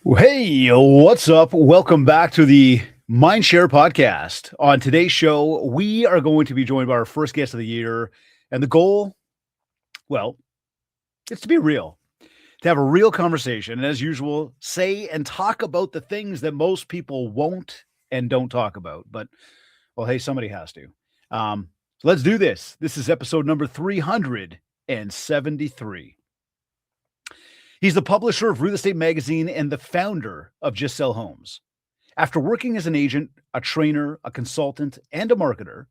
Hey, what's up? Welcome back to the MindShare Podcast. On today's show, we are going to be joined by our first guest of the year. And the goal, well, it's to be real, to have a real conversation. And as usual, say and talk about the things that most people won't and don't talk about. But, well, hey, somebody has to. So let's do this. This is episode number 373. He's the publisher of Real Estate Magazine and the founder of Just Sell Homes. After working as an agent, a trainer, a consultant, and a marketer,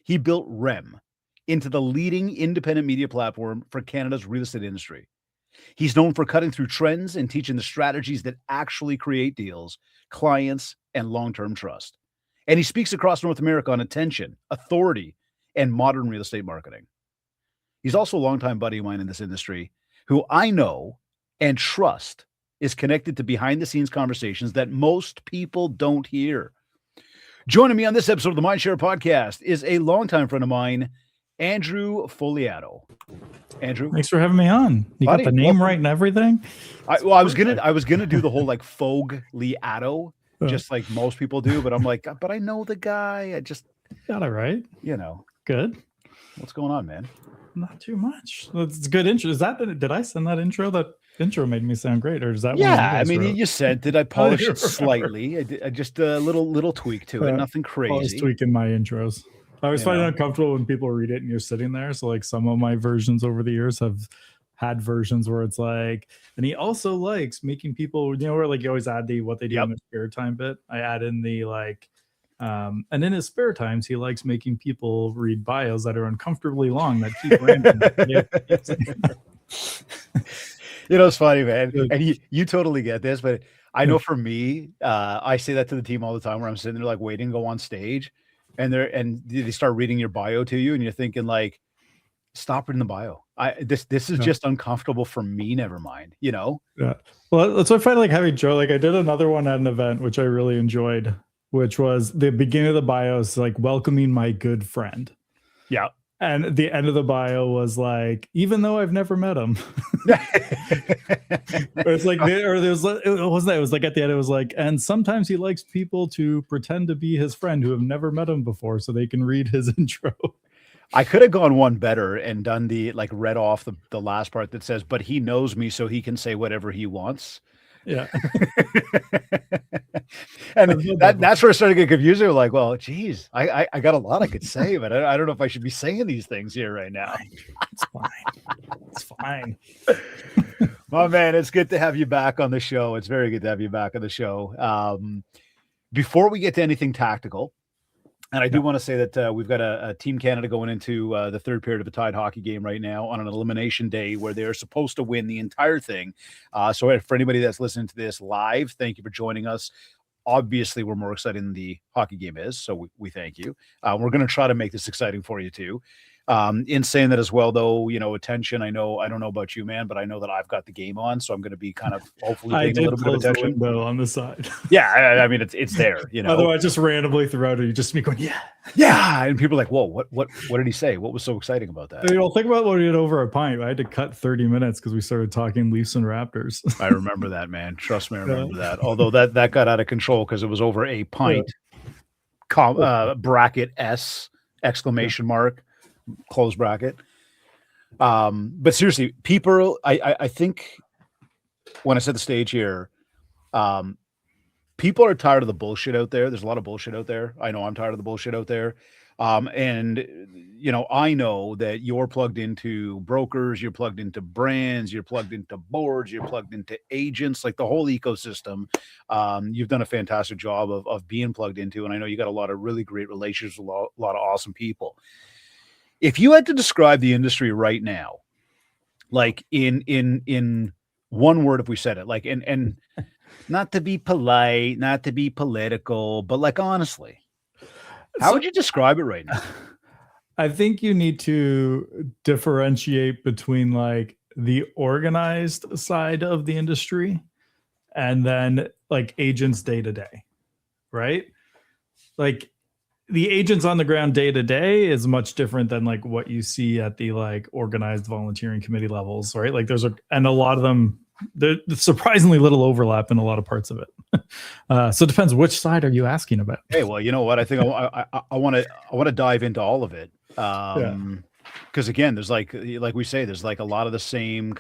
he built REM into the leading independent media platform for Canada's real estate industry. He's known for cutting through trends and teaching the strategies that actually create deals, clients, and long-term trust. And he speaks across North America on attention, authority, and modern real estate marketing. He's also a longtime buddy of mine in this industry who I know and trust is connected to behind-the-scenes conversations that most people don't hear. Joining me on this episode of the MindShare Podcast is a longtime friend of mine, Andrew Fogliato. Andrew, thanks for having me on. You got the name right and everything. I was gonna do the whole like Fogliato, just like most people do, but I'm like, but I know the guy. I just got it right. Good. What's going on, man? Not too much. It's a good intro. Did I send that intro? That intro made me sound great, or is that? Yeah, I mean, you sent it. I polished it slightly. I just a little tweak to it. Nothing crazy. I was tweaking my intros. I always find it uncomfortable when people read it and you're sitting there. So like some of my versions over the years have had versions where it's like, and he also likes making people, where like you always add the what they do in their spare time bit. I add in the like, and in his spare times, he likes making people read bios that are uncomfortably long that keep random. It's funny, man. And you totally get this, but I know for me, I say that to the team all the time where I'm sitting there like waiting to go on stage and they start reading your bio to you and you're thinking like, stop reading the bio. This is just uncomfortable for me. Never mind, Yeah. Well, that's what I find like having Joe. Like I did another one at an event, which I really enjoyed, which was the beginning of the bio is like welcoming my good friend. Yeah. And the end of the bio was like, even though I've never met him. It's like, it was like at the end, it was like, and sometimes he likes people to pretend to be his friend who have never met him before so they can read his intro. I could have gone one better and done read off the last part that says, but he knows me so he can say whatever he wants. Yeah. And that's where I started to get confused. They're like, well, geez, I got a lot I could say, but I don't know if I should be saying these things here right now. It's fine. It's fine. My man, it's good to have you back on the show. It's very good to have you back on the show. Before we get to anything tactical, and I do want to say that we've got a Team Canada going into the third period of a tied hockey game right now on an elimination day where they're supposed to win the entire thing. So for anybody that's listening to this live, thank you for joining us. Obviously, we're more excited than the hockey game is, so we thank you. We're going to try to make this exciting for you too. In saying that as well, though, attention. I don't know about you, man, but I know that I've got the game on, so I'm going to be kind of hopefully paying a little bit of attention. Though on the side, yeah, I mean it's there. Otherwise, just randomly throughout it, you just be going, yeah, and people are like, whoa, what did he say? What was so exciting about that? Think about what we did over a pint. I had to cut 30 minutes because we started talking Leafs and Raptors. I remember that, man. Trust me, I remember that. Although that got out of control because it was over a pint. Bracket S exclamation mark. Close bracket. But seriously, people, I think when I set the stage here, people are tired of the bullshit out there. There's a lot of bullshit out there. I know I'm tired of the bullshit out there. And I know that you're plugged into brokers, you're plugged into brands, you're plugged into boards, you're plugged into agents, like the whole ecosystem. You've done a fantastic job of being plugged into, and I know you got a lot of really great relationships with a lot of awesome people. If you had to describe the industry right now, like in one word, if we said it, like, and not to be polite, not to be political, but like, honestly, how would you describe it right now? I think you need to differentiate between like the organized side of the industry and then like agents day to day, right? Like the agents on the ground day to day is much different than like what you see at the like organized volunteering committee levels, right? Like and a lot of them there's surprisingly little overlap in a lot of parts of it. So it depends, which side are you asking about? Hey, well, you know what? I think I want to dive into all of it. Because again, there's like we say, there's like a lot of the same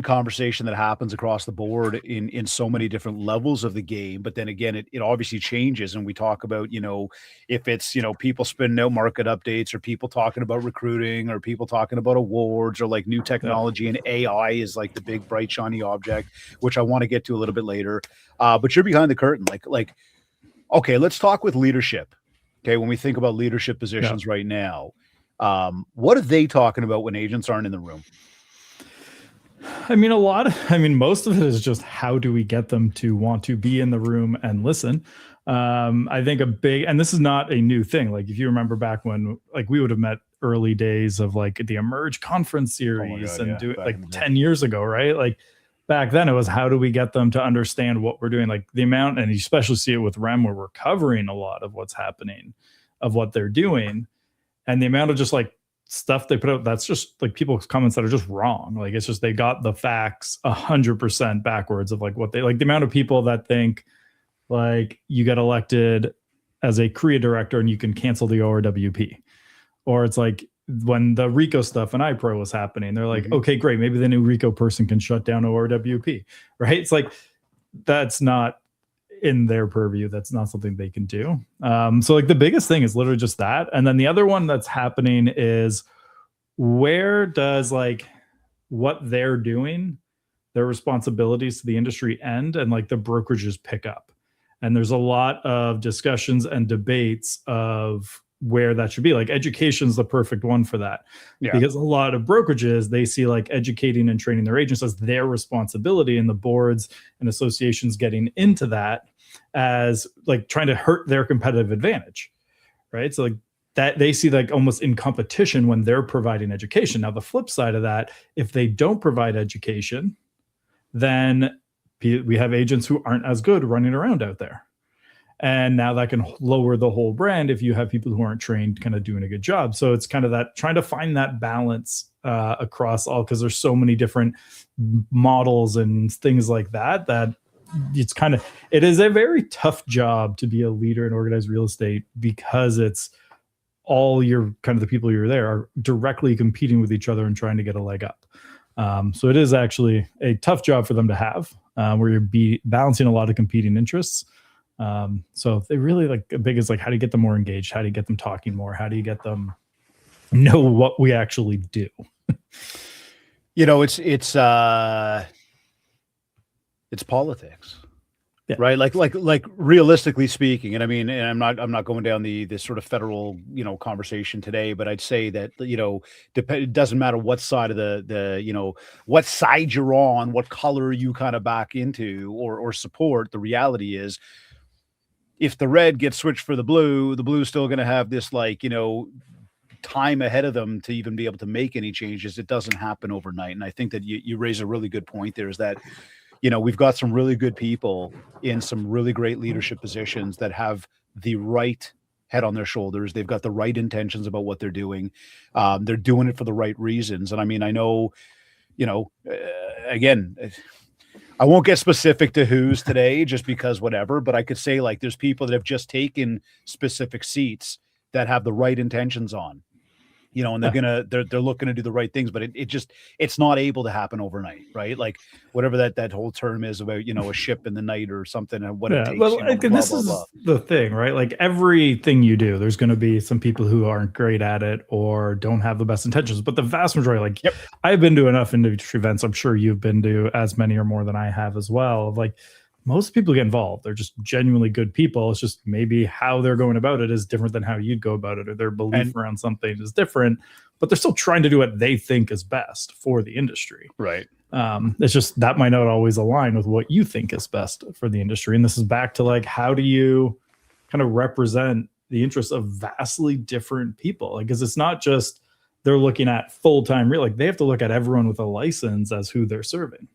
conversation that happens across the board in so many different levels of the game. But then again, it obviously changes. And we talk about, if it's, people spinning out market updates, or people talking about recruiting, or people talking about awards, or like new technology, and AI is like the big bright shiny object, which I want to get to a little bit later. But you're behind the curtain. Like, okay, let's talk with leadership. Okay. When we think about leadership positions right now, what are they talking about when agents aren't in the room? I mean, most of it is just how do we get them to want to be in the room and listen? I think and this is not a new thing. Like, if you remember back when, like, we would have met early days of like the Emerge conference series do it like 10 years ago, right? Like, back then it was, how do we get them to understand what we're doing? Like the amount, and you especially see it with REM, where we're covering a lot of what's happening, of what they're doing, and the amount of just like stuff they put out that's just like people's comments that are just wrong. Like, it's just, they got the facts 100% backwards of like what they like. The amount of people that think like you get elected as a CREA director and you can cancel the ORWP, or it's like when the RECO stuff and iPro was happening, they're like, okay, great, maybe the new RECO person can shut down ORWP, right? It's like, that's not in their purview. That's not something they can do. So like the biggest thing is literally just that. And then the other one that's happening is, where does like what they're doing, their responsibilities to the industry end, and like the brokerages pick up? And there's a lot of discussions and debates of where that should be. Like, education's the perfect one for that, because a lot of brokerages, they see like educating and training their agents as their responsibility, and the boards and associations getting into that as like trying to hurt their competitive advantage, right? So like that, they see like almost in competition when they're providing education. Now, the flip side of that, if they don't provide education, then we have agents who aren't as good running around out there. And now that can lower the whole brand if you have people who aren't trained kind of doing a good job. So it's kind of that, trying to find that balance across all, because there's so many different models and things like that, that it is a very tough job to be a leader in organized real estate, because it's all your kind of the people you're there are directly competing with each other and trying to get a leg up. So it is actually a tough job for them to have, where you're balancing a lot of competing interests. So they really like, a big is like, how do you get them more engaged? How do you get them talking more? How do you get them know what we actually do? It's politics, right? Like realistically speaking, and I mean, and I'm not going down this sort of federal, conversation today, but I'd say that, it doesn't matter what side of the what side you're on, what color you kind of back into or support. The reality is, if the red gets switched for the blue's still going to have this time ahead of them to even be able to make any changes. It doesn't happen overnight. And I think that you raise a really good point there, is that, we've got some really good people in some really great leadership positions that have the right head on their shoulders. They've got the right intentions about what they're doing. They're doing it for the right reasons. And I mean, I know, again, I won't get specific to who's today just because whatever, but I could say like there's people that have just taken specific seats that have the right intentions on, and they're looking to do the right things, but it's not able to happen overnight, right? Like whatever that whole term is about, a ship in the night or something, and what it takes. Well, this is the thing, right? Like everything you do, there's going to be some people who aren't great at it or don't have the best intentions, but the vast majority, I've been to enough industry events. I'm sure you've been to as many or more than I have as well. Of like, most people get involved. They're just genuinely good people. It's just maybe how they're going about it is different than how you'd go about it, or their belief around something is different, but they're still trying to do what they think is best for the industry. Right. It's just that might not always align with what you think is best for the industry. And this is back to like, how do you kind of represent the interests of vastly different people? Like, because it's not just they're looking at full-time real, like they have to look at everyone with a license as who they're serving.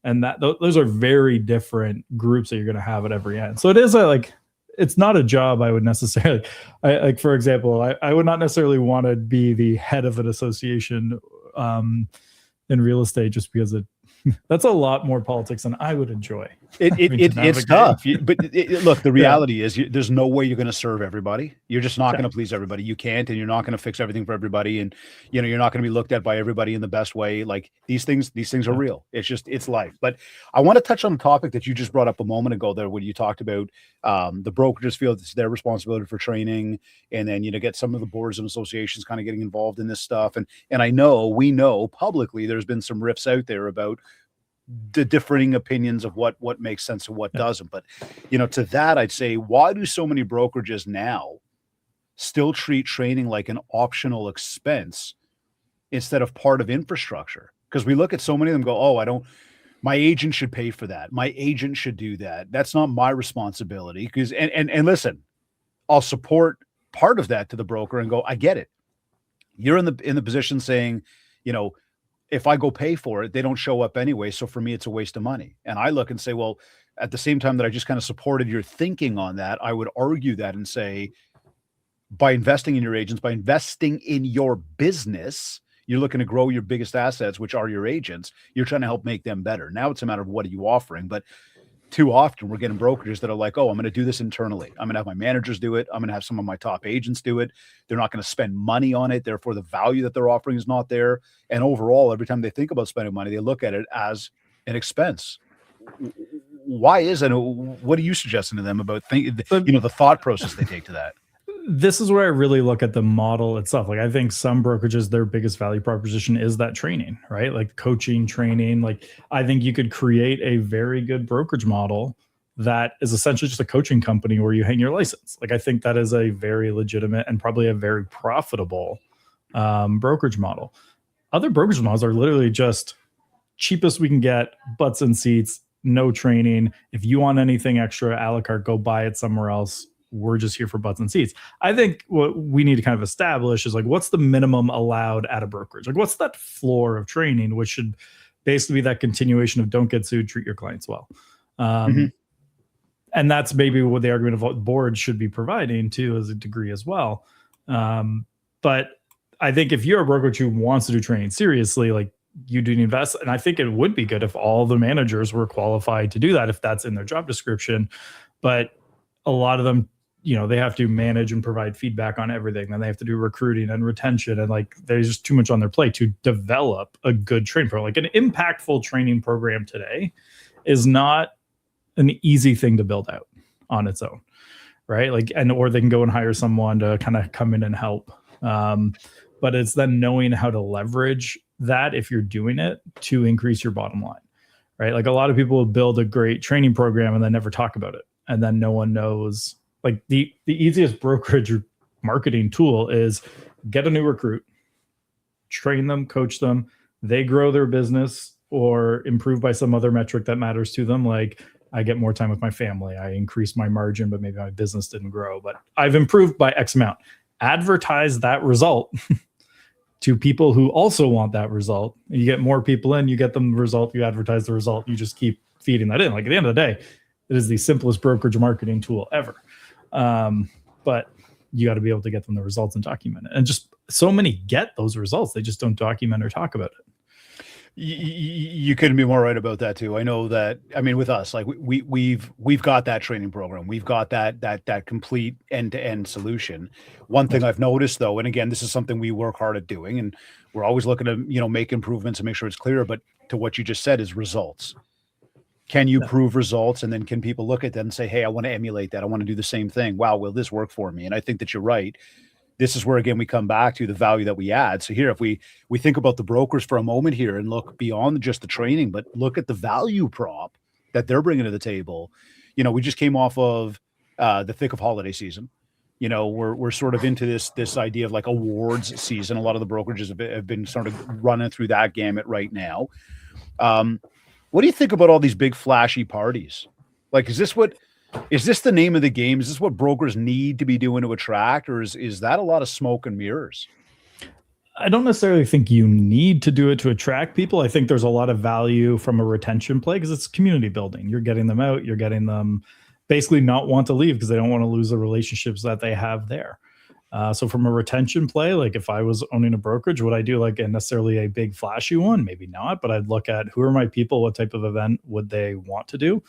And those are very different groups that you're going to have at every end. So it is it's not a job I would necessarily, like, for example, I would not necessarily want to be the head of an association in real estate, just because that's a lot more politics than I would enjoy. It's tough. But look, the reality is there's no way you're going to serve everybody. You're just not going to please everybody. You can't, and you're not going to fix everything for everybody. And, you're not going to be looked at by everybody in the best way. Like these things are real. It's life. But I want to touch on a topic that you just brought up a moment ago there, when you talked about the brokerages feel it's their responsibility for training. And then, get some of the boards and associations kind of getting involved in this stuff. And we know publicly there's been some riffs out there about the differing opinions of what makes sense and what doesn't. But, to that, I'd say, why do so many brokerages now still treat training like an optional expense instead of part of infrastructure? Because we look at so many of them go, oh, my agent should pay for that. My agent should do that. That's not my responsibility. Because, and listen, I'll support part of that to the broker and go, I get it. You're in the position saying, if I go pay for it, they don't show up anyway. So for me, it's a waste of money. And I look and say, well, at the same time that I just kind of supported your thinking on that, I would argue that and say, by investing in your agents, by investing in your business, you're looking to grow your biggest assets, which are your agents. You're trying to help make them better. Now it's a matter of what are you offering. But too often we're getting brokerages that are like, oh, I'm going to do this internally. I'm going to have my managers do it. I'm going to have some of my top agents do it. They're not going to spend money on it. Therefore, the value that they're offering is not there. And overall, every time they think about spending money, they look at it as an expense. Why is it? What are you suggesting to them about the thought process they take to that? This is where I really look at the model itself. Like, I think some brokerages, their biggest value proposition is that training, right? Like coaching, training. Like, I think you could create a very good brokerage model that is essentially just a coaching company where you hang your license. Like, I think that is a very legitimate and probably a very profitable brokerage model. Other brokerage models are literally just cheapest we can get, butts and seats, no training. If you want anything extra, a la carte, go buy it somewhere else. We're just here for butts and seats. I think what we need to kind of establish is, like, what's the minimum allowed at a brokerage? Like, what's that floor of training, which should basically be that continuation of don't get sued, treat your clients well. And that's maybe what the argument of what boards should be providing to as a degree as well. But I think if you're a brokerage who wants to do training seriously, like, you do invest. And I think it would be good if all the managers were qualified to do that, if that's in their job description. But a lot of them, they have to manage and provide feedback on everything. Then they have to do recruiting and retention. And, like, there's just too much on their plate to develop a good training program. Like, an impactful training program today is not an easy thing to build out on its own, right? Like, or they can go and hire someone to kind of come in and help. But it's then knowing how to leverage that, if you're doing it, to increase your bottom line, right? Like, a lot of people will build a great training program and then never talk about it. And then no one knows. Like, the easiest brokerage marketing tool is get a new recruit, train them, coach them. They grow their business or improve by some other metric that matters to them. Like, I get more time with my family. I increase my margin, but maybe my business didn't grow, but I've improved by X amount. Advertise that result to people who also want that result. And you get more people in, you get them the result, you advertise the result, you just keep feeding that in. Like, at the end of the day, it is the simplest brokerage marketing tool ever. But you got to be able to get them the results and document it. And just so many get those results, they just don't document or talk about it. You couldn't be more right about that too. I know that. I mean, with us, like, we've got that training program. We've got that complete end-to-end solution. One thing I've noticed, though, and again, this is something we work hard at doing, and we're always looking to make improvements and make sure it's clear. But to what you just said is results. Can you prove results? And then can people look at them and say, hey, I want to emulate that. I want to do the same thing. Wow, will this work for me? And I think that you're right. This is where, again, we come back to the value that we add. So here, if we think about the brokers for a moment here and look beyond just the training, but look at the value prop that they're bringing to the table. We just came off of the thick of holiday season. We're sort of into this idea of, like, awards season. A lot of the brokerages have been sort of running through that gamut right now. What do you think about all these big flashy parties? Like, is this the name of the game? Is this what brokers need to be doing to attract, or is that a lot of smoke and mirrors? I don't necessarily think you need to do it to attract people. I think there's a lot of value from a retention play because it's community building. You're getting them out. You're getting them basically not want to leave because they don't want to lose the relationships that they have there. So from a retention play, like if I was owning a brokerage, would I do like necessarily a big flashy one? Maybe not, but I'd look at who are my people, what type of event would they want to do?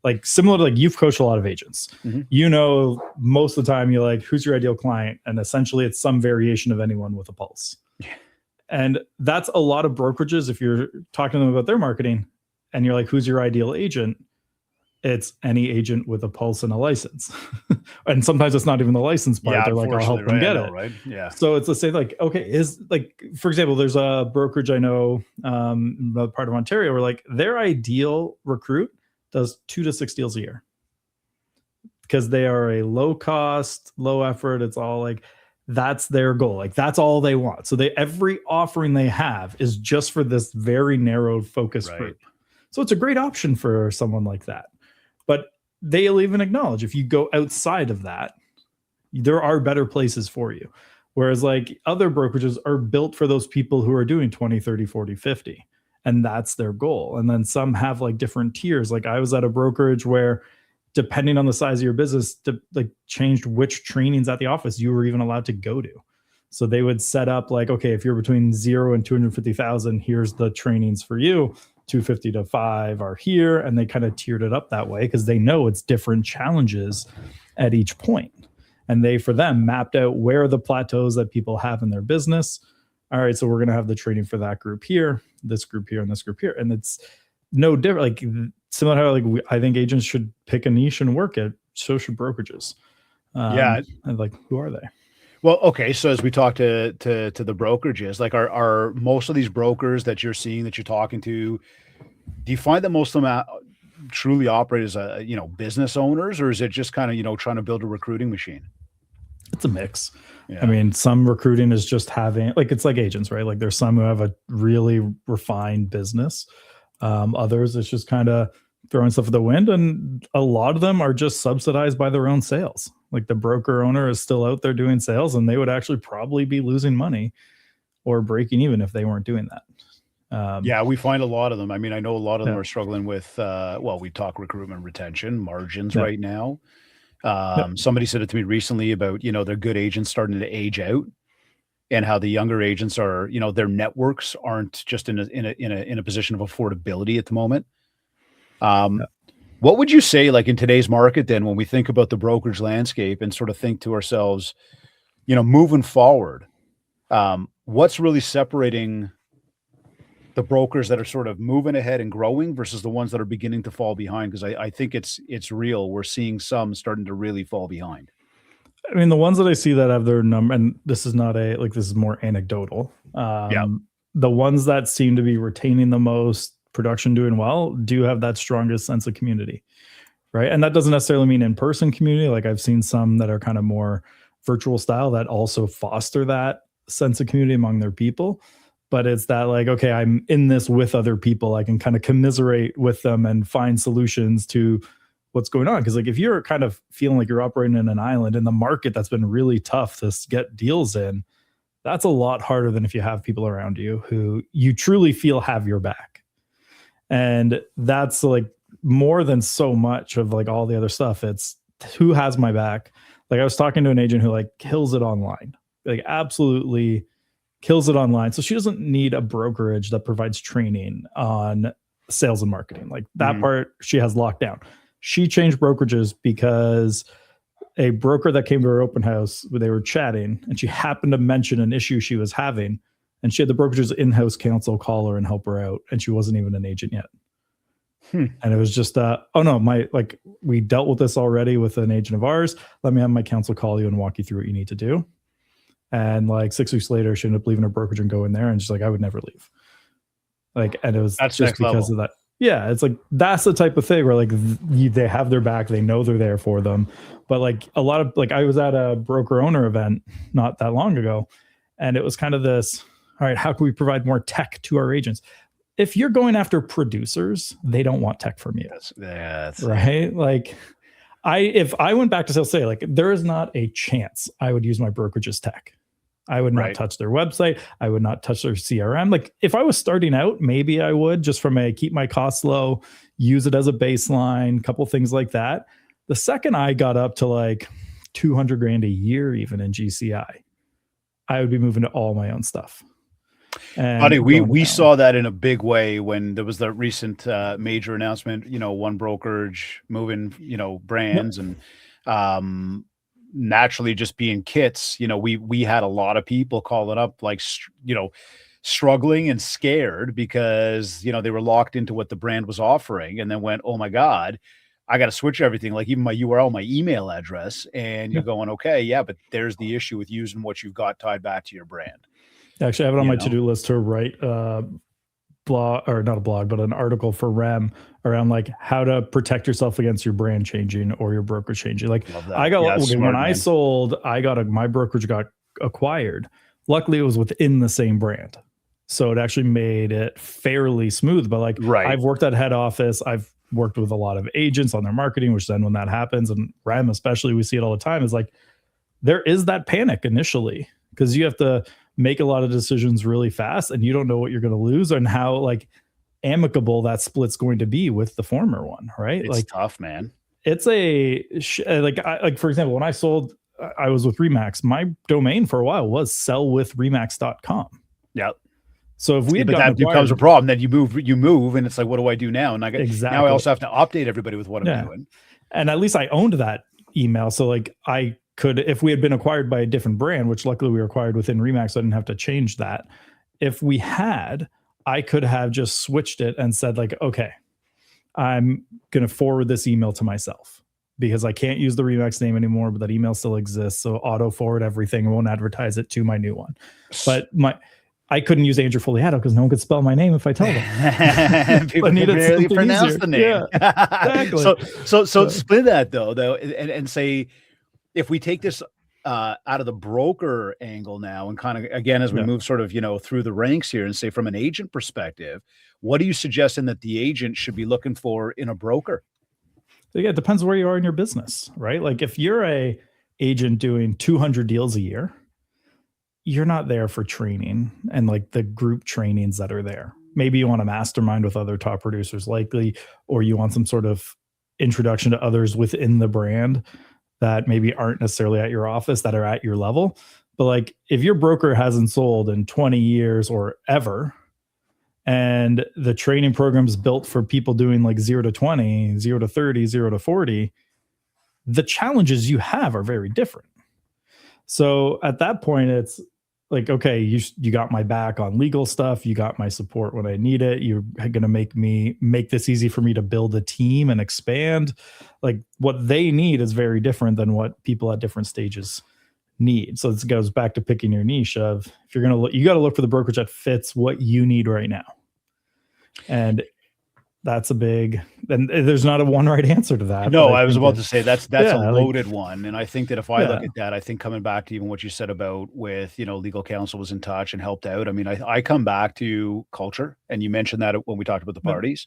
Like similar to like you've coached a lot of agents. Mm-hmm. Most of the time you're like, who's your ideal client? And essentially it's some variation of anyone with a pulse. Yeah. And that's a lot of brokerages. If you're talking to them about their marketing and you're like, who's your ideal agent? It's any agent with a pulse and a license. And sometimes it's not even the license part. Yeah, they're like, I'll help them get it. Right. Yeah. So it's, let's say like, okay, is like, for example, there's a brokerage I know, part of Ontario where like their ideal recruit does 2 to 6 deals a year because they are a low cost, low effort. It's all like, that's their goal. Like that's all they want. So every offering they have is just for this very narrow focus group. So it's a great option for someone like that. But they'll even acknowledge if you go outside of that, there are better places for you. Whereas like other brokerages are built for those people who are doing 20, 30, 40, 50. And that's their goal. And then some have like different tiers. Like I was at a brokerage where depending on the size of your business, like changed which trainings at the office you were even allowed to go to. So they would set up like, okay, if you're between 0 and 250,000, here's the trainings for you. 250 to 5 are here, and they kind of tiered it up that way because they know it's different challenges at each point. And they, for them, mapped out where are the plateaus that people have in their business. All right, so we're going to have the training for that group here, this group here, and this group here. And it's no different. Like similar to how like I think agents should pick a niche and work it. So should brokerages. And like, who are they? Well, okay. So as we talk to the brokerages, like are most of these brokers that you're seeing, that you're talking to, do you find that most of them truly operate as business owners, or is it just kind of, trying to build a recruiting machine? It's a mix. Yeah. I mean, some recruiting is just having like, it's like agents, right? Like there's some who have a really refined business. Others, it's just kind of throwing stuff at the wind. And a lot of them are just subsidized by their own sales. Like the broker owner is still out there doing sales and they would actually probably be losing money or breaking even if they weren't doing that. Yeah, we find a lot of them. I mean, I know a lot of them are struggling with, we talk recruitment, retention, margins right now. Somebody said it to me recently about, they're good agents starting to age out and how the younger agents are, their networks aren't just in a position of affordability at the moment. What would you say, like in today's market, then, when we think about the brokerage landscape and sort of think to ourselves, moving forward, what's really separating the brokers that are sort of moving ahead and growing versus the ones that are beginning to fall behind? Because I think it's real. We're seeing some starting to really fall behind. I mean, the ones that I see that have their number, and this is not this is more anecdotal. The ones that seem to be retaining the most, production doing well, do have that strongest sense of community, right? And that doesn't necessarily mean in-person community. Like I've seen some that are kind of more virtual style that also foster that sense of community among their people. But it's that like, okay, I'm in this with other people. I can kind of commiserate with them and find solutions to what's going on. Because like if you're kind of feeling like you're operating in an island in the market that's been really tough to get deals in, that's a lot harder than if you have people around you who you truly feel have your back. And that's like more than so much of like all the other stuff. It's who has my back. Like I was talking to an agent who like kills it online, like absolutely kills it online. So she doesn't need a brokerage that provides training on sales and marketing. Like that part she has locked down. She changed brokerages because a broker that came to her open house, they were chatting and she happened to mention an issue she was having. And she had the brokerage's in-house counsel call her and help her out. And she wasn't even an agent yet. And it was just, we dealt with this already with an agent of ours. Let me have my counsel call you and walk you through what you need to do. And like 6 weeks later, she ended up leaving her brokerage and going there. And she's like, I would never leave. Like, and it was that's just because of that. Yeah. It's like, that's the type of thing where like they have their back. They know they're there for them. But like a lot of, like I was at a broker owner event not that long ago. And it was kind of this, all right, how can we provide more tech to our agents? If you're going after producers, they don't want tech from you. That's right. Like if I went back to sales, say like there is not a chance I would use my brokerage's tech. I would not touch their website. I would not touch their CRM. Like if I was starting out, maybe I would just from a keep my costs low, use it as a baseline, couple things like that. The second I got up to like 200 grand a year, even in GCI, I would be moving to all my own stuff. And Buddy, we saw that in a big way when there was the recent major announcement, one brokerage moving, brands and naturally just being kits, we had a lot of people calling up like, struggling and scared because, they were locked into what the brand was offering and then went, oh my God, I got to switch everything, like even my URL, my email address. And you're going, okay, yeah, but there's the issue with using what you've got tied back to your brand. Actually, I have it on my to-do list to write blog, or not a blog, but an article for REM around like how to protect yourself against your brand changing or your broker changing. Like I got, when I sold, my brokerage got acquired. Luckily it was within the same brand. So it actually made it fairly smooth, but like I've worked at head office. I've worked with a lot of agents on their marketing, which then when that happens, and REM especially, we see it all the time, is like, there is that panic initially because you have to make a lot of decisions really fast and you don't know what you're going to lose and how like amicable that split's going to be with the former one, right? It's like tough, man. It's like for example, when I sold, I was with Remax. My domain for a while was sellwithremax.com. Yeah. So if we had that becomes a problem, then you move and it's like, what do I do now? And now I also have to update everybody with what I'm doing. And at least I owned that email. So like I could, if we had been acquired by a different brand, which luckily we were acquired within Remax, so I didn't have to change that. If we had, I could have just switched it and said like, okay, I'm going to forward this email to myself because I can't use the Remax name anymore, but that email still exists. So auto forward everything. I won't advertise it to my new one. But I couldn't use Andrew Fogliato because no one could spell my name if I told them. People can barely pronounce the name. Yeah, exactly. So split that though, and say, if we take this out of the broker angle now and kind of, again, as we move sort of, through the ranks here and say from an agent perspective, what are you suggesting that the agent should be looking for in a broker? Yeah, it depends where you are in your business, right? Like if you're a agent doing 200 deals a year, you're not there for training and like the group trainings that are there. Maybe you want a mastermind with other top producers likely, or you want some sort of introduction to others within the brand that maybe aren't necessarily at your office that are at your level. But like if your broker hasn't sold in 20 years or ever, and the training program is built for people doing like 0 to 20, 0 to 30, 0 to 40, the challenges you have are very different. So at that point, it's like, okay, you got my back on legal stuff. You got my support when I need it. You're going to make this easy for me to build a team and expand. Like what they need is very different than what people at different stages need. So this goes back to picking your niche of, if you're going to look, you got to look for the brokerage that fits what you need right now. And that's a big, and there's not a one right answer to that. No, I was about to say that's a loaded one. And I think that if I look at that, I think coming back to even what you said about with, legal counsel was in touch and helped out. I mean, I come back to culture, and you mentioned that when we talked about the parties,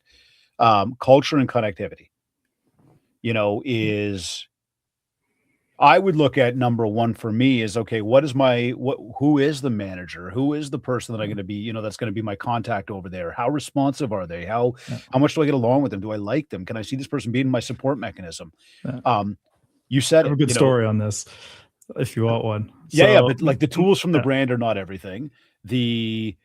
culture and connectivity, is, I would look at number one for me is, okay, who is the manager? Who is the person that I'm going to be, that's going to be my contact over there? How responsive are they? How much do I get along with them? Do I like them? Can I see this person being my support mechanism? You said a good story on this if you want one. But like the tools from the brand are not everything. The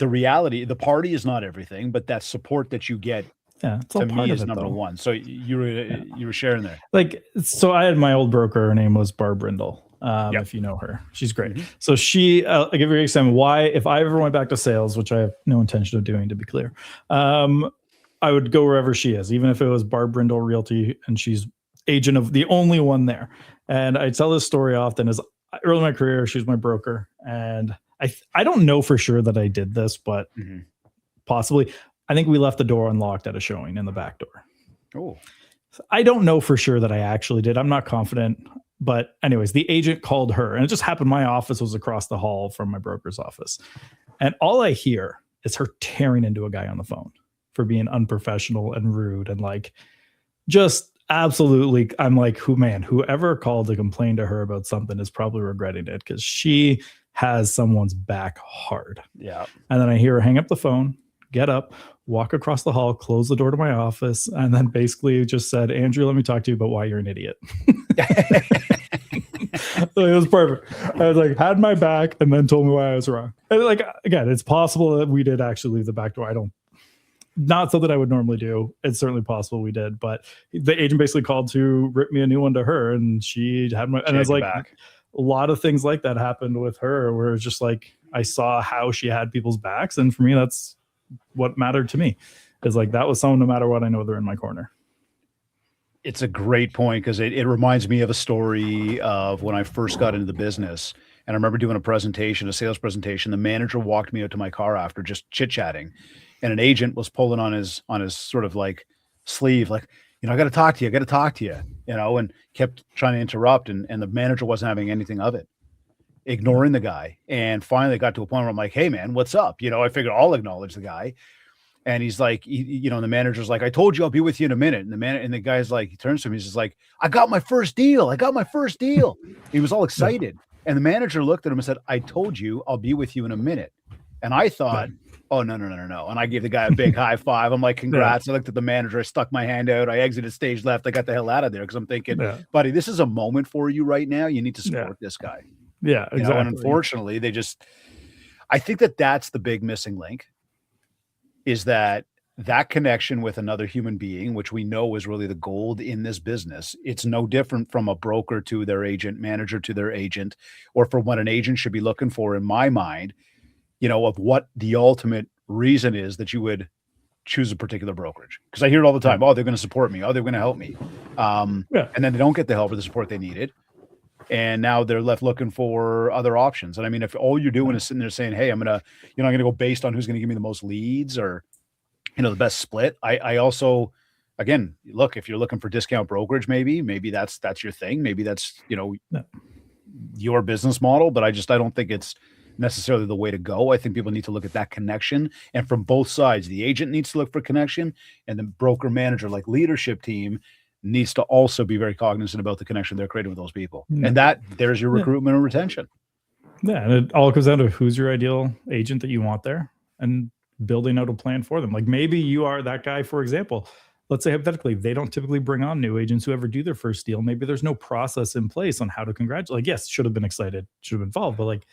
reality, the party is not everything, but that support that you get, it's all to part me of is it, number though. one. So you were sharing there. Like, so I had my old broker. Her name was Barb Brindle. If you know her, she's great. Mm-hmm. So she, I give you an example why, if I ever went back to sales, which I have no intention of doing, to be clear, I would go wherever she is, even if it was Barb Brindle Realty and she's agent of the only one there. And I tell this story often is early in my career, she was my broker. And I don't know for sure that I did this, but possibly. I think we left the door unlocked at a showing in the back door. Oh, I don't know for sure that I actually did. I'm not confident. But anyways, the agent called her, and it just happened. My office was across the hall from my broker's office. And all I hear is her tearing into a guy on the phone for being unprofessional and rude and like just absolutely. I'm like, whoever called to complain to her about something is probably regretting it because she has someone's back hard. Yeah. And then I hear her hang up the phone, get up, walk across the hall, close the door to my office, and then basically just said, Andrew, let me talk to you about why you're an idiot. It was perfect. I was like, had my back and then told me why I was wrong. And like, again, it's possible that we did actually leave the back door. Not something I would normally do. It's certainly possible we did, but the agent basically called to rip me a new one to her, and she had my, and it was like a lot of things like that happened with her, where it's just like, I saw how she had people's backs. And for me, that's what mattered to me, is like, that was someone, no matter what, I know they're in my corner. It's a great point, because it reminds me of a story of when I first got into the business. And I remember doing a sales presentation. The manager walked me out to my car after, just chit-chatting. And an agent was pulling on his sort of like sleeve, like, I got to talk to you, and kept trying to interrupt. And the manager wasn't having anything of it, ignoring the guy. And finally it got to a point where I'm like, hey man, what's up? I figured I'll acknowledge the guy. And he's like, the manager's like, I told you I'll be with you in a minute. And the guy's like, he turns to me, he's just like, I got my first deal. He was all excited. And the manager looked at him and said, I told you I'll be with you in a minute. And I thought, oh, no. And I gave the guy a big high five. I'm like, congrats. I looked at the manager. I stuck my hand out. I exited stage left. I got the hell out of there, because I'm thinking, buddy, this is a moment for you right now. You need to support this guy. Yeah, exactly. And unfortunately, I think that's the big missing link, is that connection with another human being, which we know is really the gold in this business. It's no different from a broker to their agent, manager to their agent, or for what an agent should be looking for, in my mind, of what the ultimate reason is that you would choose a particular brokerage. Because I hear it all the time. Oh, they're going to support me. Oh, they're going to help me. And then they don't get the help or the support they needed. And now they're left looking for other options. And I mean, if all you're doing is sitting there saying, hey, I'm going to go based on who's going to give me the most leads, or, the best split. I also, again, look, if you're looking for discount brokerage, maybe that's your thing. Maybe that's, your business model, but I don't think it's necessarily the way to go. I think people need to look at that connection, and from both sides. The agent needs to look for connection, and the broker manager, like leadership team, needs to also be very cognizant about the connection they're creating with those people. And there's your recruitment and retention. Yeah. And it all comes down to who's your ideal agent that you want there, and building out a plan for them. Like, maybe you are that guy, for example. Let's say hypothetically, they don't typically bring on new agents who ever do their first deal. Maybe there's no process in place on how to congratulate. Like, yes, should have been excited, should have been involved, but like,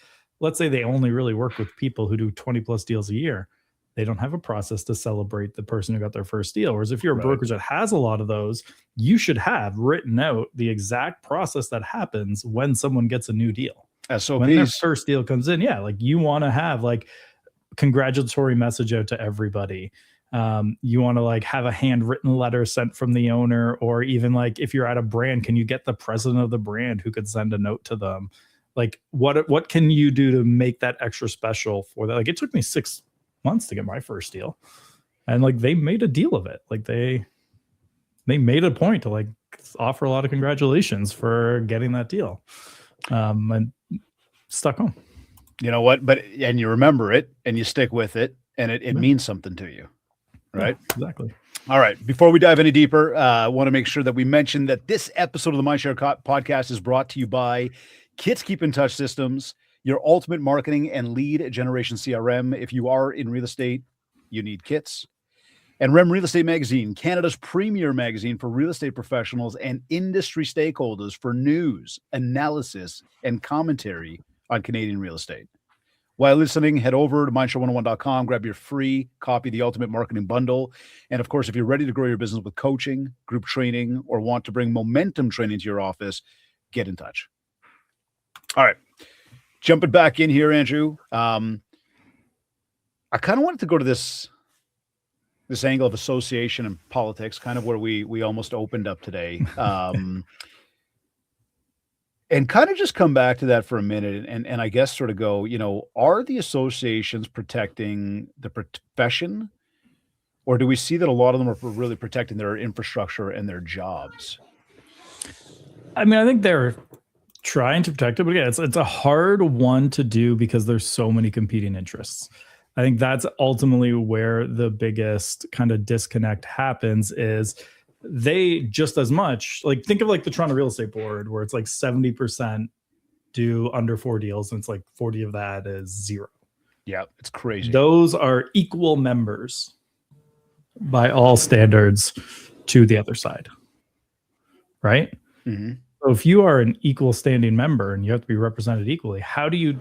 let's say they only really work with people who do 20 plus deals a year. They don't have a process to celebrate the person who got their first deal. Whereas if you're a brokerage that has a lot of those, you should have written out the exact process that happens when someone gets a new deal. So when their first deal comes in, like, you want to have like congratulatory message out to everybody. You want to like have a handwritten letter sent from the owner, or even like, if you're at a brand, can you get the president of the brand who could send a note to them? Like, what can you do to make that extra special for that? Like, it took me 6 months to get my first deal, and like, they made a deal of it. Like, they made a point to like offer a lot of congratulations for getting that deal, and stuck home. You know what? And you remember it, and you stick with it, and it means something to you, right? Yeah, exactly. All right. Before we dive any deeper, I want to make sure that we mention that this episode of the MindShare Podcast is brought to you by Kits Keep in Touch Systems, your ultimate marketing and lead generation CRM. If you are in real estate, you need Kits. And REM Real Estate Magazine, Canada's premier magazine for real estate professionals and industry stakeholders for news, analysis, and commentary on Canadian real estate. While listening, head over to mindshare101.com, grab your free copy of the Ultimate Marketing Bundle. And of course, if you're ready to grow your business with coaching, group training, or want to bring momentum training to your office, get in touch. All right. Jumping back in here, Andrew. I kind of wanted to go to this angle of association and politics, kind of where we almost opened up today. And kind of just come back to that for a minute, and I guess sort of go, are the associations protecting the profession, or do we see that a lot of them are really protecting their infrastructure and their jobs? I mean, I think they're trying to protect it, but yeah, it's a hard one to do because there's so many competing interests. I think that's ultimately where the biggest kind of disconnect happens, is they just as much, like, think of like the Toronto Real Estate Board, where it's like 70% do under 4 deals, and it's like 40 of that is 0. Yeah, it's crazy. Those are equal members by all standards to the other side, right? Mm-hmm. So if you are an equal standing member and you have to be represented equally, how do you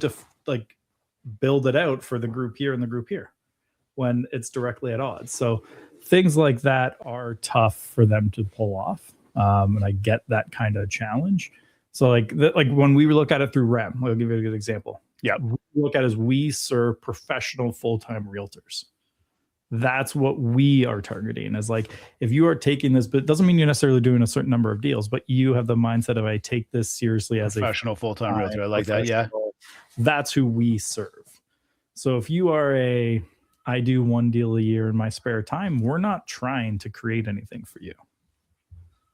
build it out for the group here and the group here when it's directly at odds? So things like that are tough for them to pull off. And I get that kind of challenge. So like when we look at it through REM, I'll give you a good example. Yeah. We look at it as we serve professional full-time realtors. That's what we are targeting, is like, if you are taking this, but it doesn't mean you're necessarily doing a certain number of deals, but you have the mindset of, I take this seriously as professional full-time realtor. I like that. Yeah. That's who we serve. So if you are I do one deal a year in my spare time, we're not trying to create anything for you.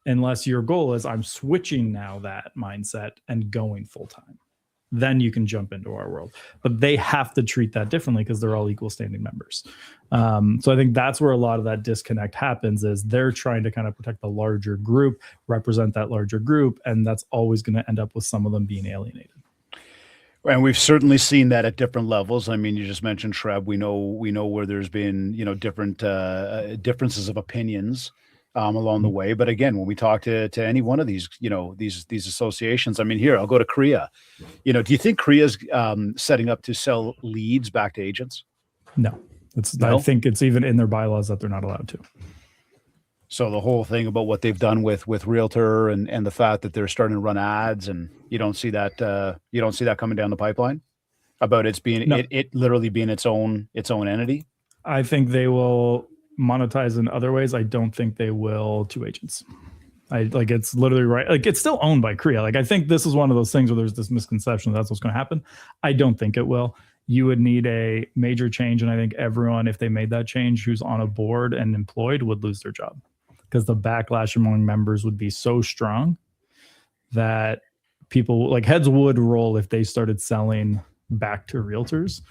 Unless your goal is, I'm switching now that mindset and going full-time. Then you can jump into our world. But they have to treat that differently because they're all equal standing members. So I think that's where a lot of that disconnect happens, is they're trying to kind of protect the larger group, represent that larger group, and that's always going to end up with some of them being alienated. And we've certainly seen that at different levels. I mean, you just mentioned TRREB. We know where there's been, different differences of opinions along the way. But again, when we talk to any one of these, these associations, I mean, here, I'll go to CREA. Do you think CREA is setting up to sell leads back to agents? No. I think it's even in their bylaws that they're not allowed to. So the whole thing about what they've done with Realtor and the fact that they're starting to run ads, and you don't see that coming down the pipeline, about it's being it literally being its own entity. I think they will monetize in other ways. I don't think they will to agents. It's literally right. Like, it's still owned by CREA. Like, I think this is one of those things where there's this misconception that's what's going to happen. I don't think it will. You would need a major change. And I think everyone, if they made that change, who's on a board and employed, would lose their job, because the backlash among members would be so strong that people, like, heads would roll if they started selling back to realtors.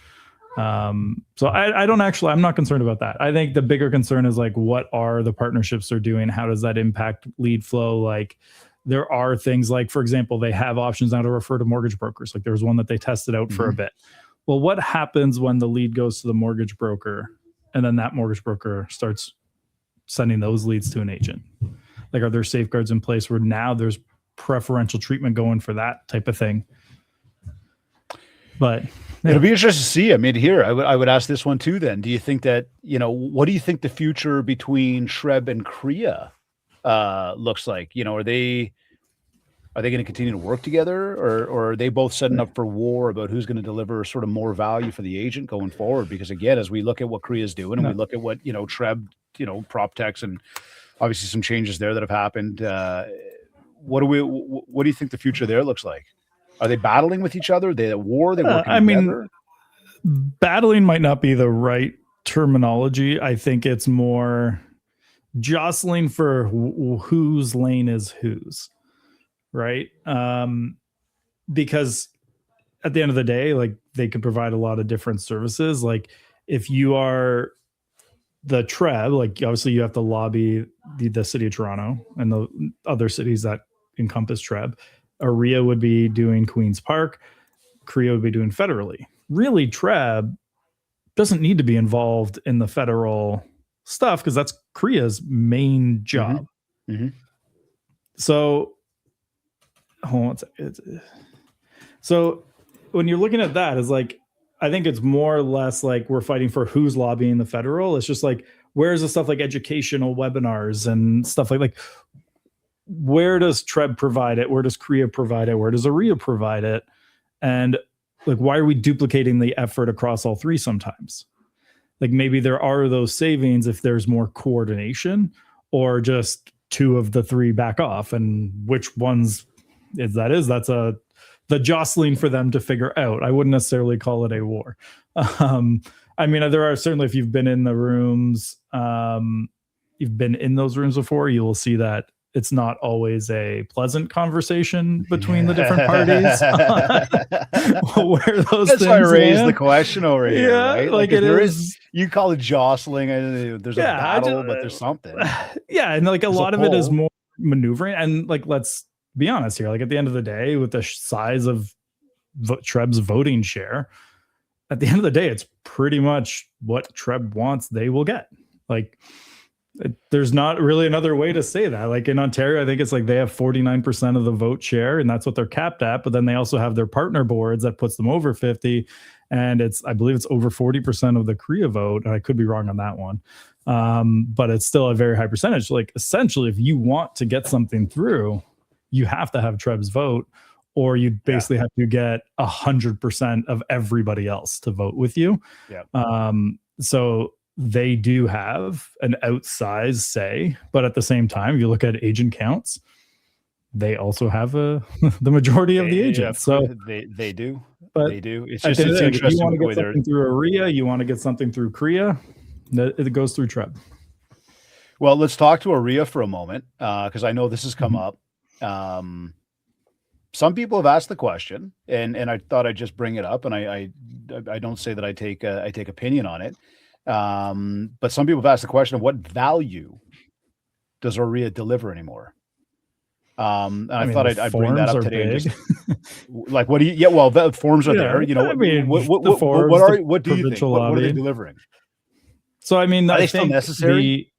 So I'm not concerned about that. I think the bigger concern is, like, what are the partnerships they're doing? How does that impact lead flow? Like, there are things like, for example, they have options now to refer to mortgage brokers. Like, there was one that they tested out for a bit. Well, what happens when the lead goes to the mortgage broker and then that mortgage broker starts sending those leads to an agent? Like, are there safeguards in place where now there's preferential treatment going for that type of thing? But it'll be interesting to see. I mean, here, I would ask this one too then. Do you think that, what do you think the future between TRREB and CREA looks like? Are they going to continue to work together, or are they both setting up for war about who's going to deliver sort of more value for the agent going forward? Because again, as we look at what CREA is doing and we look at what, TRREB, prop techs, and obviously some changes there that have happened. What do you think the future there looks like? Are they battling with each other? Are they at war? Are they working together? Battling might not be the right terminology. I think it's more jostling for whose lane is whose, right? Because at the end of the day, like, they could provide a lot of different services. Like, if you are the TRREB, like, obviously you have to lobby the city of Toronto and the other cities that encompass TRREB. OREA would be doing Queen's Park. CREA would be doing federally. Really, TRREB doesn't need to be involved in the federal stuff because that's CREA's main job. So, hold on a second. So when you're looking at that, is like, I think it's more or less like we're fighting for who's lobbying the federal. It's just like, where's the stuff like educational webinars and stuff like where does TRREB provide it? Where does CREA provide it? Where does OREA provide it? And like, why are we duplicating the effort across all three sometimes? Like, maybe there are those savings if there's more coordination, or just two of the three back off, and which ones that's the jostling for them to figure out. I wouldn't necessarily call it a war. I mean, there are certainly, if you've been in the rooms, you've been in those rooms before, you will see that it's not always a pleasant conversation between the different parties. Where those That's things why I raised land. the question over here, right? Like it is. You call it jostling. There's a battle, but there's something. Yeah, and like there's a lot of it is more maneuvering. And like, let's be honest here. Like, at the end of the day, with the size of TRREB's voting share, at the end of the day, it's pretty much what TRREB wants, they will get. Like, There's not really another way to say that. Like in Ontario, I think it's like they have 49% of the vote share, and that's what they're capped at. But then they also have their partner boards that puts them over 50, and I believe it's over 40% of the CREA vote. I could be wrong on that one, but it's still a very high percentage. Like essentially, if you want to get something through, you have to have TRREB's vote, or you basically have to get 100% of everybody else to vote with you. Yeah. So they do have an outsized say, but at the same time, if you look at agent counts, they also have the majority of the agents. So they do. But they do. It's just it's interesting. If you want to get something through OREA, you want to get something through CREA, it goes through TRREB. Well, let's talk to OREA for a moment, because I know this has come up. Some people have asked the question, and I thought I'd just bring it up. And I don't say that I take opinion on it. But some people have asked the question of what value does OREA deliver anymore? And I thought I'd bring that up today. And just, like, what do you? Yeah, well, the forms are there. You know, I mean, what do you think? What are they delivering? So I mean, are they I still think necessary?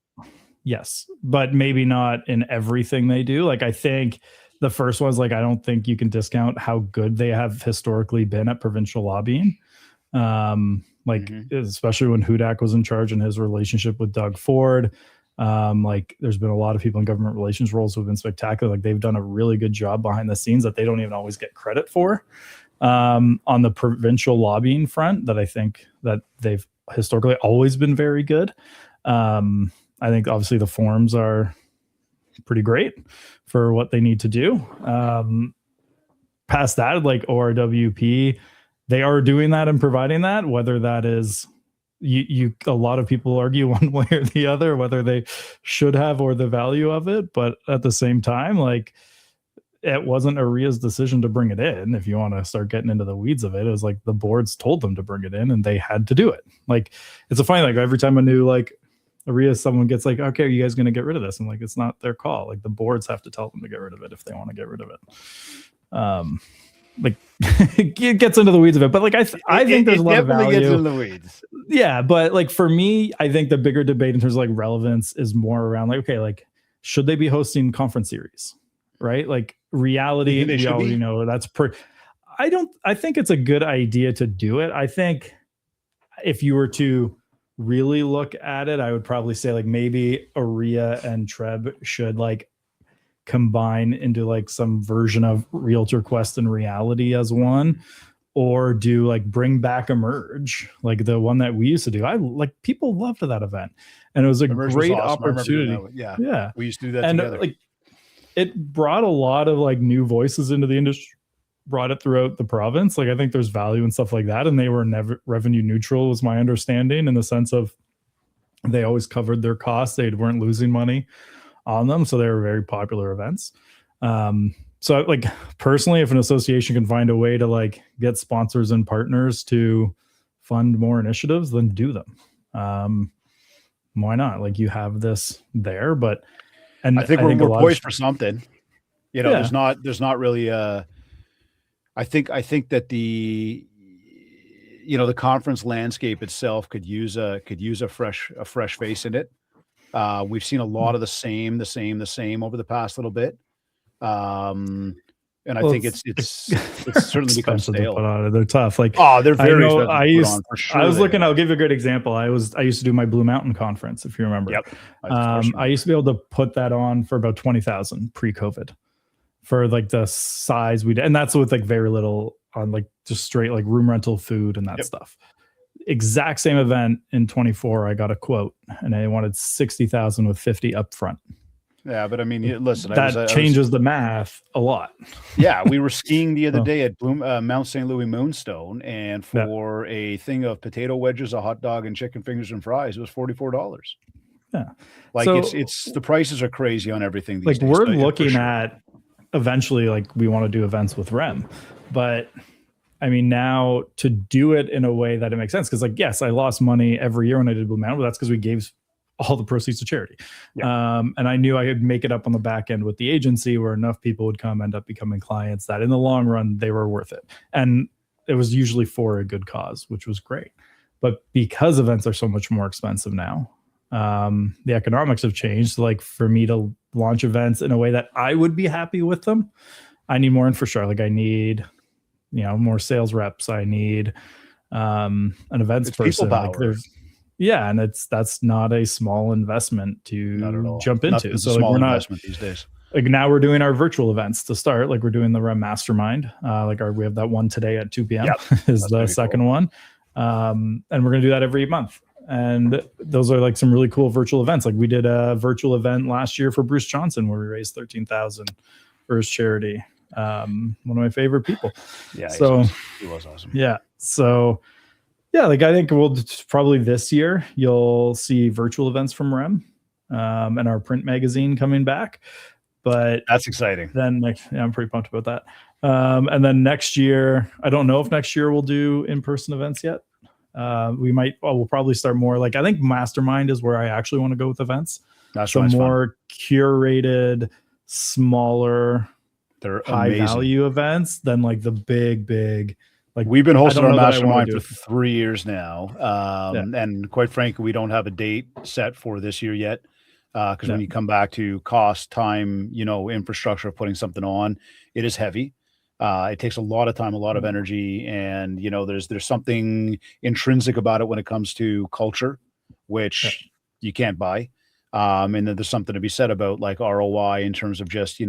Yes, but maybe not in everything they do. Like I think the first one's like I don't think you can discount how good they have historically been at provincial lobbying. Especially when Hudak was in charge and his relationship with Doug Ford. Like there's been a lot of people in government relations roles who have been spectacular. Like they've done a really good job behind the scenes that they don't even always get credit for. On the provincial lobbying front, that I think that they've historically always been very good. I think obviously the forms are pretty great for what they need to do. Past that, like ORWP, they are doing that and providing that, whether that is a lot of people argue one way or the other, whether they should have or the value of it. But at the same time, like it wasn't OREA's decision to bring it in. If you want to start getting into the weeds of it, it was like the boards told them to bring it in and they had to do it. Like it's a funny, like every time a new like OREA, someone gets like, okay, are you guys going to get rid of this? I'm like, it's not their call. Like the boards have to tell them to get rid of it if they want to get rid of it. Like it gets into the weeds of it, but like I think there's a lot of value. Gets into the weeds. Yeah, but like for me, I think the bigger debate in terms of like relevance is more around like, okay, like should they be hosting conference series, right? Like reality, we already know that's I think it's a good idea to do it. I think if you were to really look at it, I would probably say like maybe OREA and TRREB should like combine into like some version of Realtor Quest and Reality as one, or do like bring back Emerge, like the one that we used to do. I like people loved that event, and it was a great opportunity. Yeah, we used to do that together. Like it brought a lot of like new voices into the industry, brought it throughout the province. Like I think there's value and stuff like that, and they were never revenue neutral, was my understanding, in the sense of they always covered their costs. They weren't losing money on them, so they were very popular events. So like personally, if an association can find a way to like get sponsors and partners to fund more initiatives, then do them. Why not? Like you have this there, but I think we're poised for something. You know, there's not really I think that the conference landscape itself could use a fresh face in it. We've seen a lot of the same over the past little bit. And I think it's certainly become stale. They're tough. Like, they're very expensive for sure. I was looking, I'll give you a good example. I used to do my Blue Mountain conference, if you remember. Yep. I used to be able to put that on for about 20,000 pre-COVID for like the size we did. And that's with like very little on like just straight like room rental, food and that stuff. Exact same event in 24. I got a quote and they wanted 60,000 with 50 up front. Yeah, but I mean, listen, that changes the math a lot. Yeah, we were skiing the other day at Mount St. Louis Moonstone, and for a thing of potato wedges, a hot dog, and chicken fingers and fries, it was $44. Yeah, like so, it's the prices are crazy on everything these days. We're looking at eventually, like we want to do events with REM, but I mean, now to do it in a way that it makes sense, because like yes, I lost money every year when I did Blue Mountain, but that's because we gave all the proceeds to charity. And I knew I could make it up on the back end with the agency where enough people would end up becoming clients that in the long run, they were worth it. And it was usually for a good cause, which was great. But because events are so much more expensive now, the economics have changed. Like for me to launch events in a way that I would be happy with them, I need more infrastructure. Like I need, more sales reps. I need an events person. Like and that's not a small investment to jump into. So like, we're not investment these days. Like now we're doing our virtual events to start. Like we're doing the REM Mastermind. We have that one today at 2 p.m. is the second one. And we're going to do that every month. And those are like some really cool virtual events. Like we did a virtual event last year for Bruce Johnson where we raised $13,000 for his charity. One of my favorite people. Yeah. So he was awesome. Yeah. So yeah, like I think we'll probably this year you'll see virtual events from REM and our print magazine coming back. But that's exciting. Then I'm pretty pumped about that. And then next year, I don't know if next year we'll do in-person events yet. We'll probably start more like, I think Mastermind is where I actually want to go with events. That's so more curated, smaller, they're high value events than like the big, like we've been hosting our Mastermind for 3 years now. And quite frankly, we don't have a date set for this year yet. Because when you come back to cost, time, infrastructure of putting something on, it is heavy. It takes a lot of time, a lot of energy, and there's something intrinsic about it when it comes to culture, which you can't buy. And then there's something to be said about like ROI in terms of just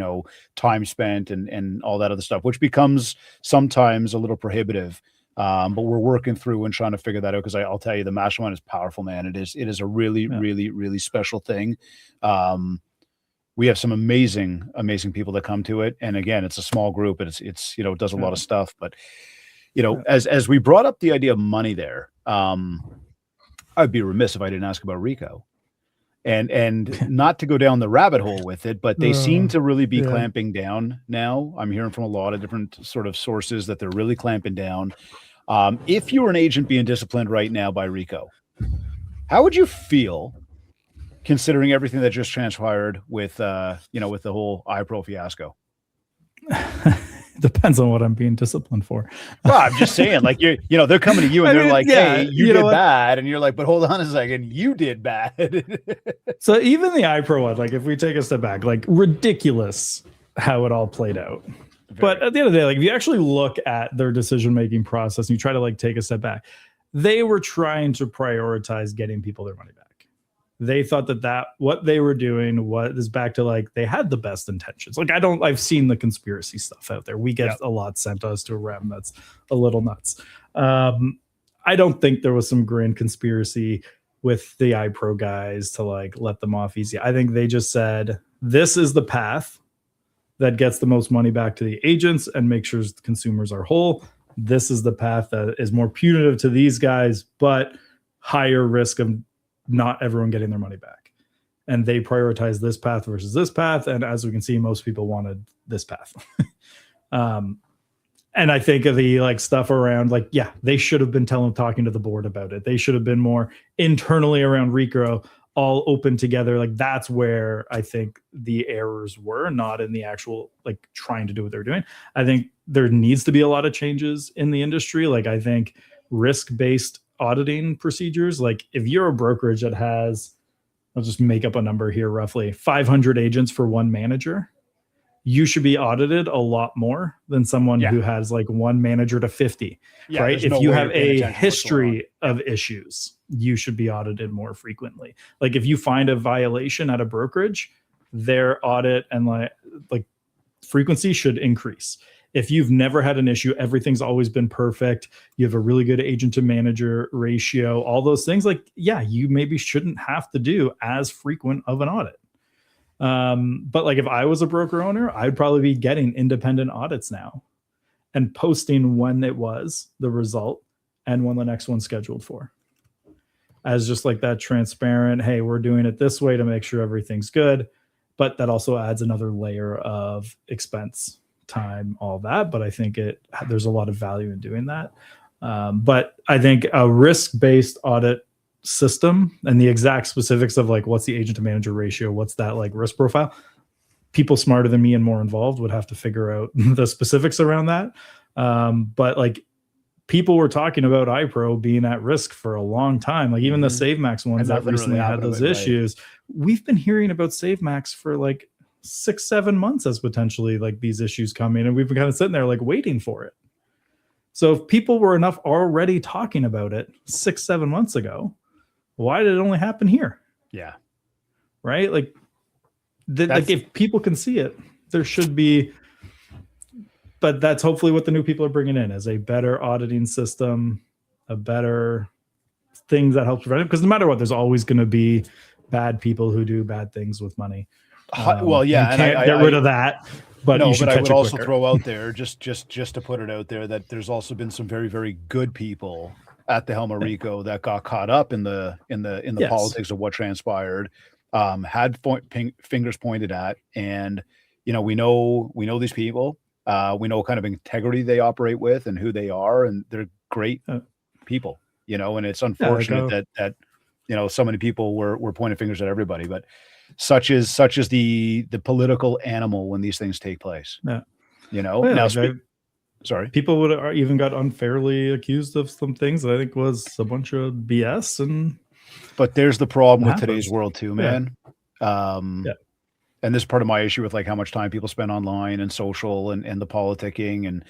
time spent and all that other stuff, which becomes sometimes a little prohibitive. But we're working through and trying to figure that out because I'll tell you, the Mastermind is powerful, man. It is a really, really, really special thing. We have some amazing people that come to it. And again, it's a small group. It does a lot of stuff. But, as we brought up the idea of money there, I'd be remiss if I didn't ask about RECO. And not to go down the rabbit hole with it, but they seem to really be clamping down now. I'm hearing from a lot of different sort of sources that they're really clamping down. If you were an agent being disciplined right now by RECO, how would you feel considering everything that just transpired with the whole iPro fiasco? Depends on what I'm being disciplined for. Well, I'm just saying, like, they're coming to you and they're like, hey, you did bad. And you're like, but hold on a second, you did bad. So even the iPro one, like if we take a step back, like ridiculous how it all played out. But at the end of the day, like if you actually look at their decision-making process and you try to like take a step back, they were trying to prioritize getting people their money back. They thought that what they were doing was back to like, they had the best intentions. Like I've seen the conspiracy stuff out there. We get a lot sent to us to REM. That's a little nuts. I don't think there was some grand conspiracy with the iPro guys to like let them off easy. I think they just said, this is the path that gets the most money back to the agents and make sure the consumers are whole. This is the path that is more punitive to these guys, but higher risk of not everyone getting their money back. And they prioritize this path versus this path. And as we can see, most people wanted this path. And I think of the like stuff around like, they should have been talking to the board about it. They should have been more internally around RECO, all open together. Like that's where I think the errors were, not in the actual like trying to do what they're doing. I think there needs to be a lot of changes in the industry. Like I think risk-based auditing procedures, like if you're a brokerage that has, I'll just make up a number here, roughly 500 agents for one manager, you should be audited a lot more than someone who has like one manager to 50, right? If you have a history of issues, you should be audited more frequently. Like if you find a violation at a brokerage, their audit and like frequency should increase. If you've never had an issue, everything's always been perfect, you have a really good agent to manager ratio, all those things, like, you maybe shouldn't have to do as frequent of an audit. But like if I was a broker owner, I'd probably be getting independent audits now and posting when it was the result and when the next one's scheduled for. As just like that transparent, hey, we're doing it this way to make sure everything's good. But that also adds another layer of expense, time, all that. But I think there's a lot of value in doing that. But I think a risk-based audit system and the exact specifics of like what's the agent to manager ratio, what's that like risk profile, people smarter than me and more involved would have to figure out the specifics around that. But like people were talking about iPro being at risk for a long time. Like even the SaveMax ones that recently had those issues. We've been hearing about SaveMax for like 6-7 months as potentially like these issues coming, and we've been kind of sitting there like waiting for it. So if people were enough already talking about it 6-7 months ago, why did it only happen here? Yeah. Right. Like if people can see it, there should be, but that's hopefully what the new people are bringing in, is a better auditing system, a better things that helps prevent it. Because no matter what, there's always going to be bad people who do bad things with money. Well, yeah, you can't get rid of that. But no, you should but I catch would it also quicker. throw out there, just to put it out there, that there's also been some very, very good people at the helm of RECO that got caught up in the politics of what transpired, had fingers pointed at, and we know these people, we know what kind of integrity they operate with and who they are, and they're great people, and it's unfortunate that so many people were pointing fingers at everybody, but such is the political animal when these things take place. Now sorry, people would have even got unfairly accused of some things that I think was a bunch of BS. But there's the problem with today's world too, man. And this is part of my issue with like how much time people spend online and social and the politicking, and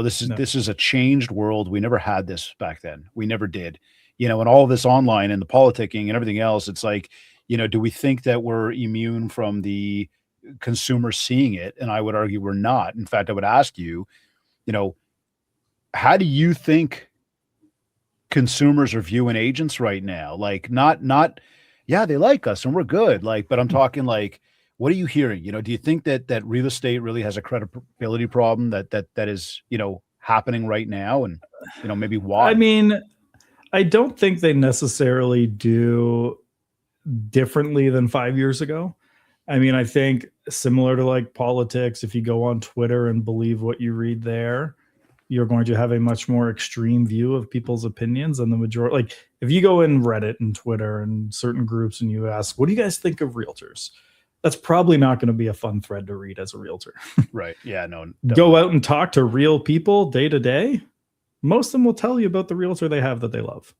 this is a changed world. We never had this back then. We never did. And all this online and the politicking and everything else, it's like, do we think that we're immune from the consumer seeing it? And I would argue we're not. In fact, I would ask you, how do you think consumers are viewing agents right now? Like not, yeah, they like us and we're good. Like, but I'm talking like, what are you hearing? Do you think that real estate really has a credibility problem that is, happening right now? And, maybe why? I mean, I don't think they necessarily do differently than 5 years ago. I mean, I think similar to like politics, if you go on Twitter and believe what you read there, you're going to have a much more extreme view of people's opinions than the majority. Like if you go in Reddit and Twitter and certain groups and you ask, what do you guys think of realtors? That's probably not going to be a fun thread to read as a realtor. Right. Yeah, no. Definitely. Go out and talk to real people day to day. Most of them will tell you about the realtor they have that they love,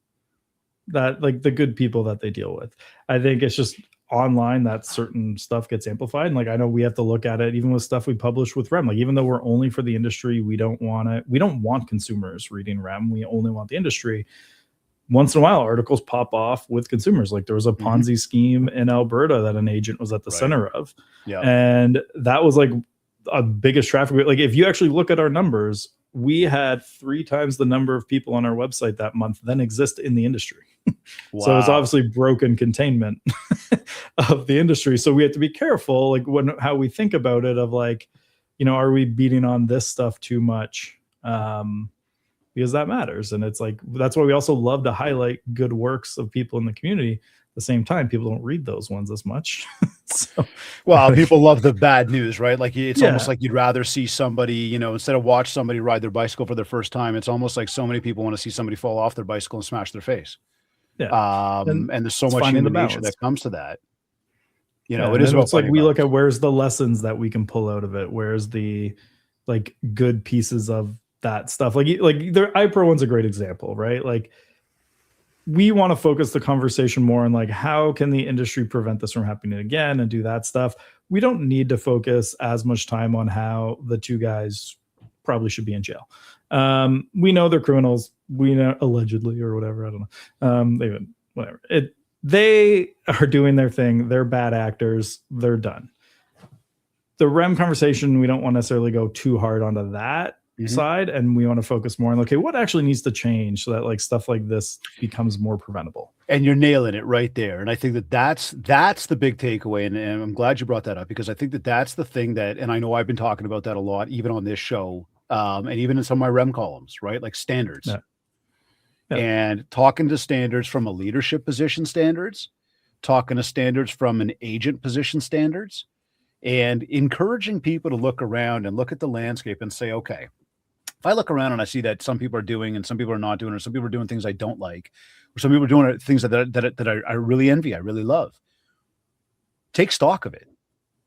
that like the good people that they deal with. I think it's just online that certain stuff gets amplified. And like, I know we have to look at it even with stuff we publish with REM. Like, even though we're only for the industry, we don't want consumers reading REM. We only want the industry. Once in a while, articles pop off with consumers. Like there was a Ponzi scheme in Alberta that an agent was at the center of. Yeah. And that was like a biggest traffic. Like if you actually look at our numbers, we had 3 times the number of people on our website that month than exist in the industry. Wow. So it's obviously broken containment of the industry. So we have to be careful, like how we think about it, of like, are we beating on this stuff too much? Because that matters. And it's like, that's why we also love to highlight good works of people in the community. At the same time, people don't read those ones as much. Well, people love the bad news, right? Like it's almost like you'd rather see somebody, instead of watch somebody ride their bicycle for their first time, it's almost like so many people want to see somebody fall off their bicycle and smash their face. Yeah. And there's so much human nature that comes to that. It is about, like we look at where's the lessons that we can pull out of it. Where's the like good pieces of that stuff. Like their iPro one's a great example, right? Like we want to focus the conversation more on like, how can the industry prevent this from happening again and do that stuff. We don't need to focus as much time on how the 2 guys probably should be in jail. We know they're criminals. We know, allegedly or whatever. I don't know. Whatever. They are doing their thing. They're bad actors. They're done. The REM conversation, we don't want to necessarily go too hard onto that side, and we want to focus more on, okay, what actually needs to change so that like stuff like this becomes more preventable. And you're nailing it right there. And I think that's the big takeaway. And I'm glad you brought that up, because I think that's the thing that, and I know I've been talking about that a lot, even on this show, and even in some of my REM columns, right? Like standards. Yeah. And talking to standards from a leadership position standards, talking to standards from an agent position standards, and encouraging people to look around and look at the landscape and say, okay, if I look around and I see that some people are doing and some people are not doing, or some people are doing things I don't like, or some people are doing things that I really envy, I really love, take stock of it,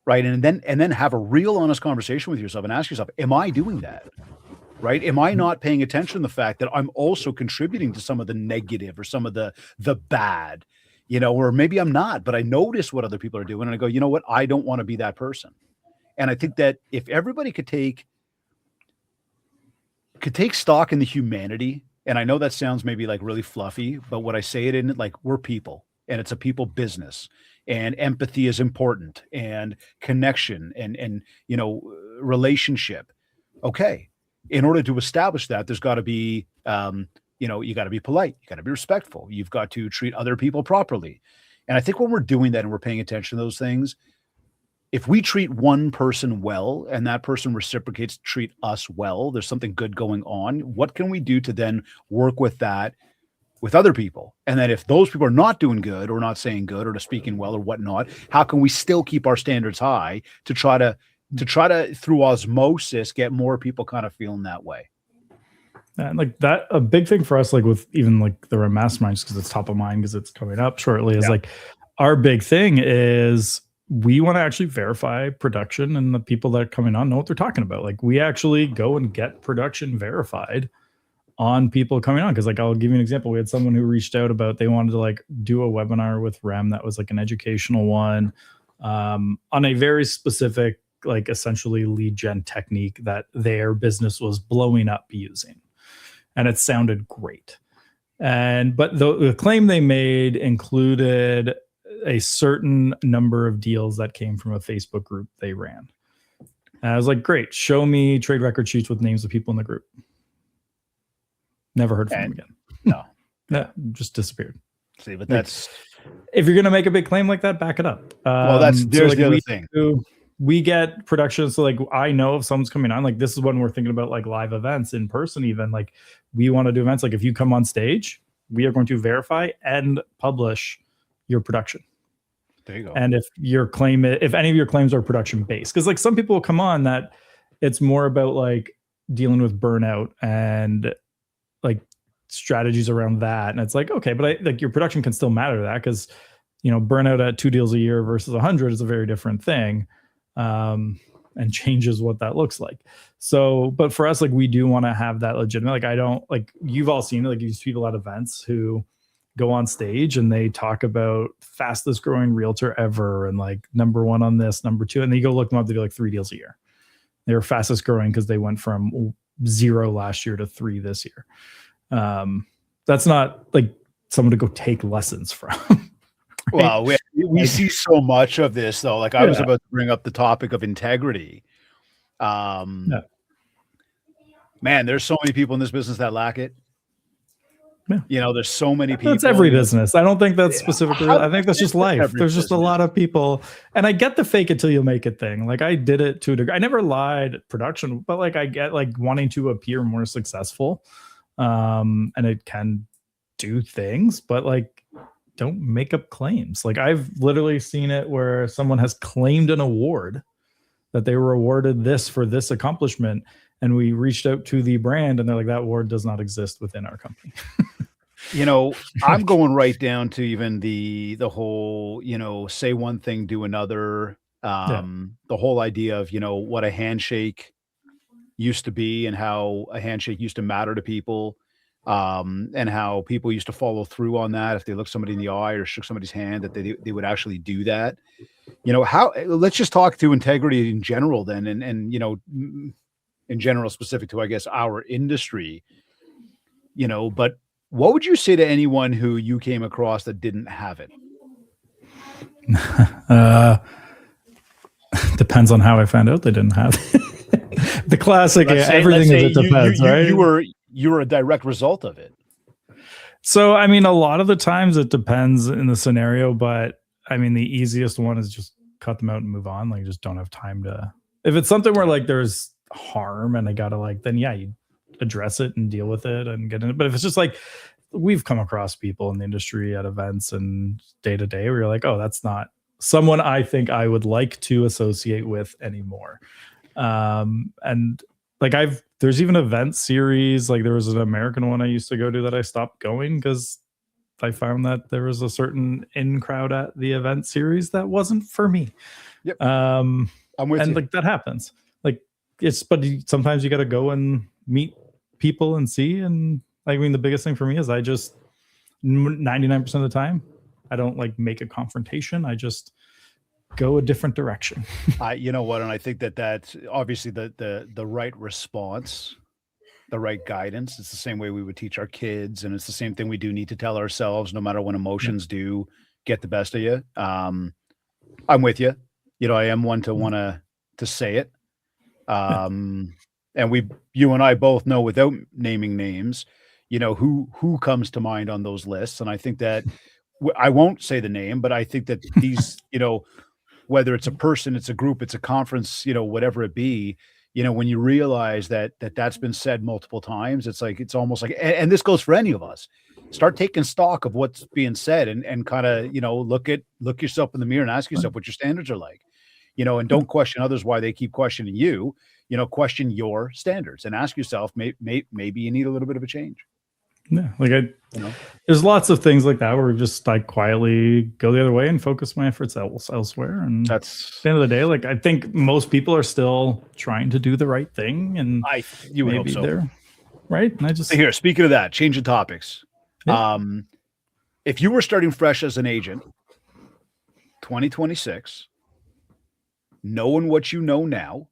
right? And then have a real honest conversation with yourself and ask yourself, am I doing that? right? Am I not paying attention to the fact that I'm also contributing to some of the negative or some of the bad, or maybe I'm not, but I notice what other people are doing and I go, you know what? I don't want to be that person. And I think that if everybody could take stock in the humanity, and I know that sounds maybe like really fluffy, but what I say it in, like, we're people and it's a people business, and empathy is important, and connection and relationship. Okay. In order to establish that, there's got to be, you got to be polite. You got to be respectful. You've got to treat other people properly. And I think when we're doing that and we're paying attention to those things, if we treat one person well and that person reciprocates to treat us well, there's something good going on. What can we do to then work with that with other people? And then if those people are not doing good or not saying good or to speaking well or whatnot, how can we still keep our standards high to try to through osmosis get more people kind of feeling that way? And like that, a big thing for us, like with even like the REM masterminds, because it's top of mind because it's coming up shortly, is like our big thing is we want to actually verify production, and the people that are coming on know what they're talking about. Like we actually go and get production verified on people coming on. Cause like, I'll give you an example. We had someone who reached out about, they wanted to like do a webinar with REM that was like an educational one on a very specific, like essentially lead gen technique that their business was blowing up using. And it sounded great. But the claim they made included a certain number of deals that came from a Facebook group they ran. And I was like, great, show me trade record sheets with names of people in the group. Never heard from them again. No. Yeah, just disappeared. See, but that's, if you're going to make a big claim like that, back it up. Well, there's the other thing. We get production. So like, I know if someone's coming on, like this is when we're thinking about like live events in person, even like we want to do events. Like if you come on stage, we are going to verify and publish your production. There you go. And if any of your claims are production based, because like some people will come on that it's more about like dealing with burnout and like strategies around that. And it's like, okay, but like your production can still matter to that, because burnout at 2 deals a year versus 100 is a very different thing. And changes what that looks like. So, but for us, like we do want to have that legitimate, like I don't, like you've all seen it, like these people at events who go on stage and they talk about fastest growing realtor ever and like number one on this, number two, and then you go look them up, they do like 3 deals a year. They were fastest growing because they went from 0 last year to 3 this year. That's not like someone to go take lessons from. Right? Well, we see so much of this though. Like I was about to bring up the topic of integrity. Man, there's so many people in this business that lack it. Yeah. There's so many people. That's every business. I don't think that's specifically. I think that's just life. There's just a lot of people, and I get the fake it till you make it thing. Like I did it to a degree. I never lied at production, but like I get like wanting to appear more successful, and it can do things, but like don't make up claims. Like I've literally seen it where someone has claimed an award that they were awarded this for this accomplishment. And we reached out to the brand and they're like, that award does not exist within our company. I'm going right down to even the whole, say one thing, do another. The whole idea of, what a handshake used to be and how a handshake used to matter to people. And how people used to follow through on that. If they looked somebody in the eye or shook somebody's hand, that they would actually do that. Let's just talk to integrity in general then. And in general, specific to, I guess, our industry, but what would you say to anyone who you came across that didn't have it? Depends on how I found out they didn't have it. The classic, everything is it depends, right? You were a direct result of it. So, I mean, a lot of the times it depends in the scenario, but I mean, the easiest one is just cut them out and move on. Like, just don't have time to, if it's something where like there's harm and I gotta like, then yeah, you address it and deal with it and get in it. But if it's just like, we've come across people in the industry at events and day to day where you're like, oh, that's not someone I think I would like to associate with anymore. And like there's even event series, like there was an American one I used to go to that I stopped going because I found that there was a certain in crowd at the event series that wasn't for me. Yep. I'm with you. Like that happens. Like but sometimes you got to go and meet people and see. And I mean, the biggest thing for me is I just 99% of the time, I don't like make a confrontation. I just go a different direction. You know what? And I think that's obviously the right response, the right guidance. It's the same way we would teach our kids. And it's the same thing we do need to tell ourselves, no matter when emotions do get the best of you. I'm with you. You know, I am one to want to say it. And you and I both know, without naming names, you know, who comes to mind on those lists. And I think that I won't say the name, but I think that these, you know, whether it's a person, it's a group, it's a conference, you know, whatever it be, you know, when you realize that's been said multiple times, it's like, it's almost like, and this goes for any of us, start taking stock of what's being said and kind of, you know, look yourself in the mirror and ask yourself what your standards are like, you know, and don't question others why they keep questioning you, you know, question your standards and ask yourself, maybe you need a little bit of a change. Yeah, like there's lots of things like that where just I quietly go the other way and focus my efforts elsewhere. And that's at the end of the day, like I think most people are still trying to do the right thing, and you would hope so, right? And I just here. Speaking of that, changing topics. Yeah. If you were starting fresh as an agent, 2026, knowing what you know now,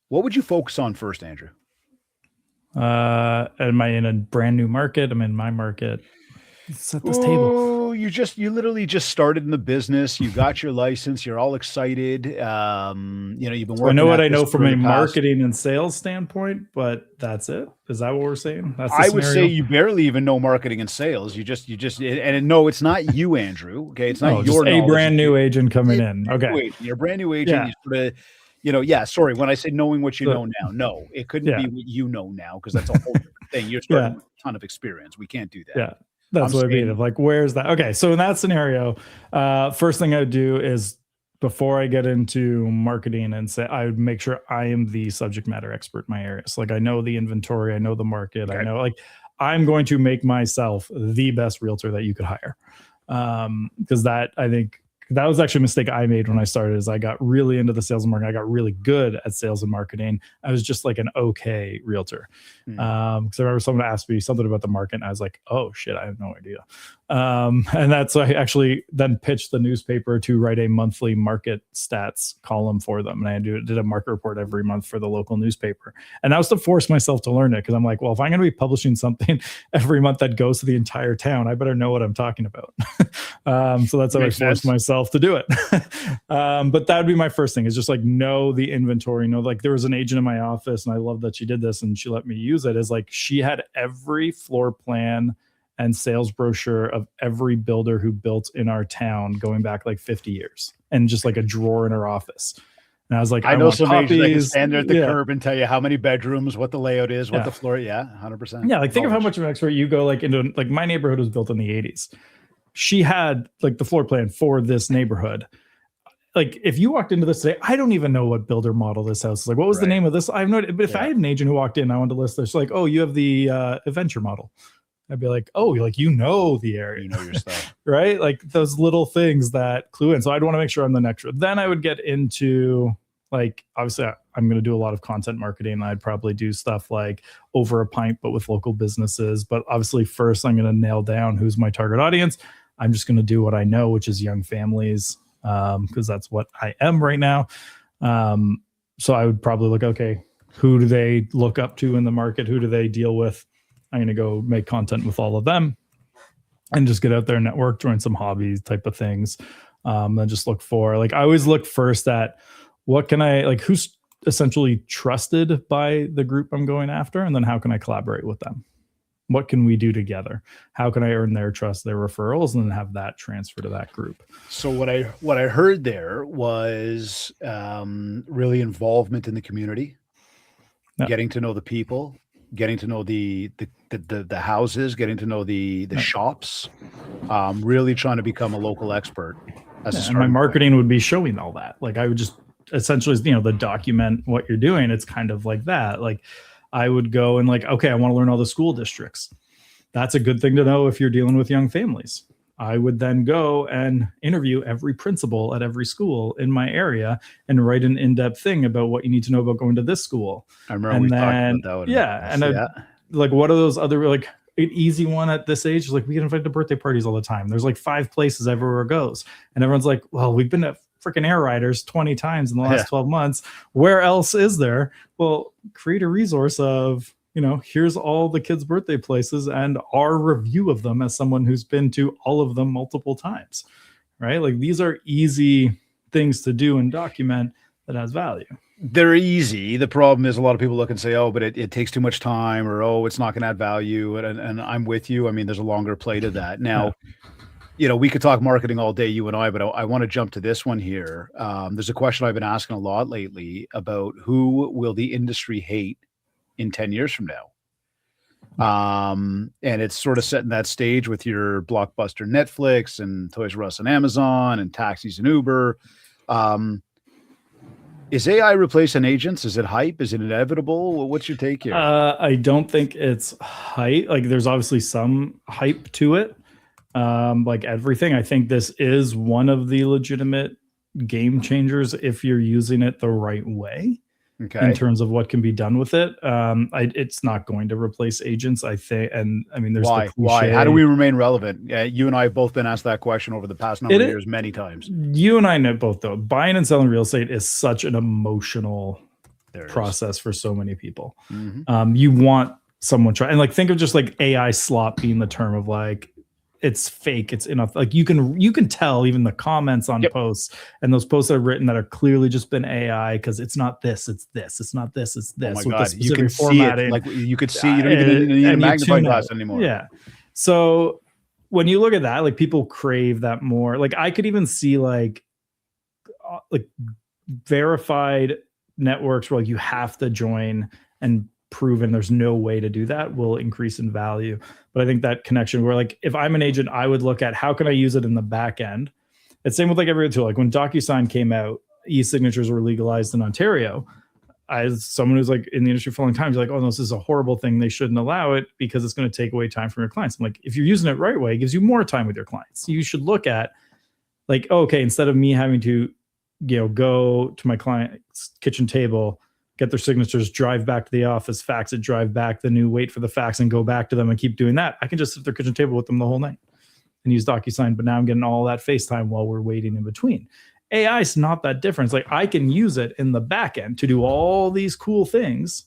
what would you focus on first, Andrew? Am I in a brand new market? I'm in my market. Set this table. You literally just started in the business. You got your license. You're all excited. You know, you've been working. I know what I know from a marketing and sales standpoint, but that's it. Is that what we're saying? That's I would say you barely even know marketing and sales. You just, and no, it's not you, Andrew. Okay. It's not your a brand new agent coming in. Okay. You're a brand new agent. You sort of, you know, sorry. When I say knowing what you know now, no, it couldn't be what you know now, because that's a whole different thing. You're starting with a ton of experience. We can't do that. Yeah. That's what I mean. Of like, where's that? Okay. So in that scenario, first thing I would do is, before I get into marketing and say, I would make sure I am the subject matter expert in my area. So like, I know the inventory, I know the market, I know, like, I'm going to make myself the best realtor that you could hire. Because that, I think, that was actually a mistake I made when I started, is I got really into the sales and marketing. I got really good at sales and marketing. I was just like an okay realtor. Because I remember someone asked me something about the market, and I was like, oh shit, I have no idea. And that's why I actually then pitched the newspaper to write a monthly market stats column for them. And I did a market report every month for the local newspaper. And that was to force myself to learn it, because I'm like, well, if I'm going to be publishing something every month that goes to the entire town, I better know what I'm talking about. So that's how I forced myself to do it. But that would be my first thing, is just like, know the inventory. Know, like, there was an agent in my office, and I love that she did this and she let me use it, is like, she had every floor plan and sales brochure of every builder who built in our town going back like 50 years, and just like a drawer in her office. And I was like, I know some agents that can stand there at the curb and tell you how many bedrooms, what the layout is, what the floor. Yeah, 100%. Yeah, like, think of how much of an expert you go, like, into, like, my neighborhood was built in the 80s. She had like the floor plan for this neighborhood. Like, if you walked into this today, I don't even know what builder model this house is. Like, what was the name of this? I have no idea. But if I had an agent who walked in, I wanted to list this, like, oh, you have the adventure model. I'd be like, oh, you're like, you know the area, you know your stuff, right? Like, those little things that clue in. So I'd want to make sure I'm the next. Then I would get into, like, obviously I'm going to do a lot of content marketing. I'd probably do stuff like Over a Pint, but with local businesses. But obviously first I'm going to nail down who's my target audience. I'm just going to do what I know, which is young families, because that's what I am right now. So I would probably look, okay, who do they look up to in the market? Who do they deal with? I'm going to go make content with all of them and just get out there and network, join some hobbies type of things. Then just look for, like, I always look first at what can I, like, who's essentially trusted by the group I'm going after, and then how can I collaborate with them? What can we do together? How can I earn their trust, their referrals, and then have that transfer to that group? So what I heard there was really involvement in the community, getting to know the people, getting to know the houses, getting to know the shops, really trying to become a local expert. And my marketing would be showing all that. Like, I would just essentially, the document what you're doing. It's kind of like that. Like, I would go and, like, okay, I want to learn all the school districts. That's a good thing to know if you're dealing with young families. I would then go and interview every principal at every school in my area and write an in-depth thing about what you need to know about going to this school. I remember we talked about that one. Yeah. And like, what are those other, like, an easy one at this age is like, we get invited to birthday parties all the time. There's like 5 places everywhere goes. And everyone's like, well, we've been to freaking Air Riders 20 times in the last 12 months. Where else is there? Well, create a resource of, here's all the kids' birthday places and our review of them as someone who's been to all of them multiple times, right? Like, these are easy things to do and document that has value. They're easy. The problem is a lot of people look and say, oh, but it takes too much time, or, oh, it's not going to add value. And I'm with you. I mean, there's a longer play to that. Now, we could talk marketing all day, you and I, but I want to jump to this one here. There's a question I've been asking a lot lately about who will the industry hate in 10 years from now. And it's sort of setting that stage with your blockbuster Netflix and Toys R Us and Amazon and taxis and Uber. Is AI replacing agents? Is it hype? Is it inevitable? What's your take here? I don't think it's hype. Like, there's obviously some hype to it. Like everything, I think this is one of the legitimate game changers if you're using it the right way. Okay. In terms of what can be done with it. It's not going to replace agents, I think. And I mean, there's why? How do we remain relevant? You and I have both been asked that question over the past number of years, many times. You and I know both, though. Buying and selling real estate is such an emotional process for so many people. Mm-hmm. You want someone and like, think of just like AI slop being the term of like, it's fake. It's enough. Like, you can tell even the comments on posts, and those posts are written that are clearly just been AI because it's not this, it's this, it's not this, it's this. Oh my God. You can see it. Like, you could see, you don't even need a magnifying glass anymore. Yeah. So when you look at that, like, people crave that more. Like, I could even see like verified networks where like you have to join and proven there's no way to do that will increase in value. But I think that connection where like, if I'm an agent, I would look at how can I use it in the back end. It's same with like every other tool. Like when DocuSign came out, e-signatures were legalized in Ontario. As someone who's like in the industry for a long time, you're like, oh, no, this is a horrible thing. They shouldn't allow it because it's going to take away time from your clients. I'm like, if you're using it right way, it gives you more time with your clients. You should look at like, okay, instead of me having to, go to my client's kitchen table, get their signatures, drive back to the office, fax it, drive back the new, wait for the fax and go back to them and keep doing that. I can just sit at their kitchen table with them the whole night and use DocuSign, but now I'm getting all that FaceTime while we're waiting in between. AI is not that different. It's like, I can use it in the back end to do all these cool things.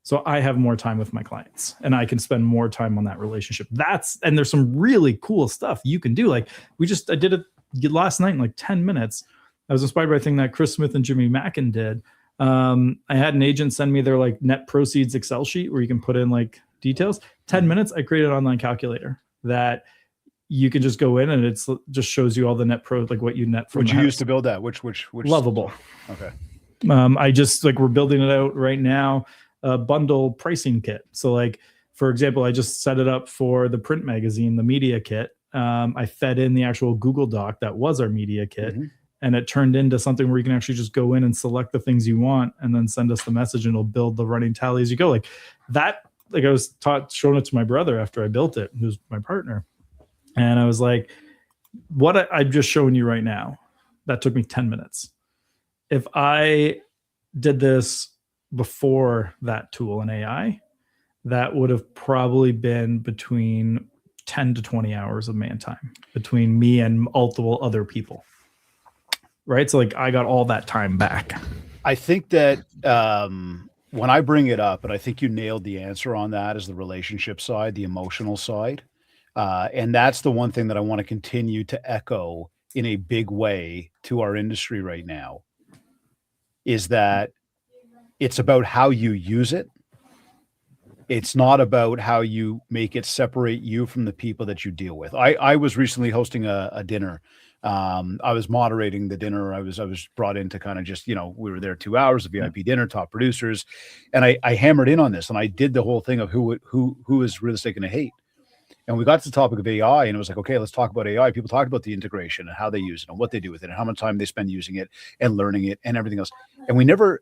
So I have more time with my clients and I can spend more time on that relationship. And there's some really cool stuff you can do. Like I did it last night in like 10 minutes. I was inspired by a thing that Chris Smith and Jimmy Mackin did. I had an agent send me their like net proceeds Excel sheet where you can put in like details. 10 minutes, I created an online calculator that you can just go in and it's just shows you all the net like what you net from. What'd you use to build that? Which Lovable. Okay. I just like, we're building it out right now, a bundle pricing kit. So like, for example, I just set it up for the print magazine, the media kit. I fed in the actual Google Doc that was our media kit. Mm-hmm. And it turned into something where you can actually just go in and select the things you want and then send us the message and it'll build the running tally as you go. Like that, like I was showing it to my brother after I built it, who's my partner. And I was like, what I'm just showing you right now, that took me 10 minutes. If I did this before that tool in AI, that would have probably been between 10 to 20 hours of man time between me and multiple other people. Right. So like I got all that time back. I think that when I bring it up, and I think you nailed the answer on that, is the relationship side, the emotional side. And that's the one thing that I want to continue to echo in a big way to our industry right now, is that it's about how you use it. It's not about how you make it separate you from the people that you deal with. I was recently hosting a dinner. I was moderating the dinner. I was brought in to kind of just, we were there 2 hours of VIP dinner, top producers. And I hammered in on this and I did the whole thing of who is real estate going to hate. And we got to the topic of AI and it was like, okay, let's talk about AI. People talked about the integration and how they use it and what they do with it and how much time they spend using it and learning it and everything else. And we never,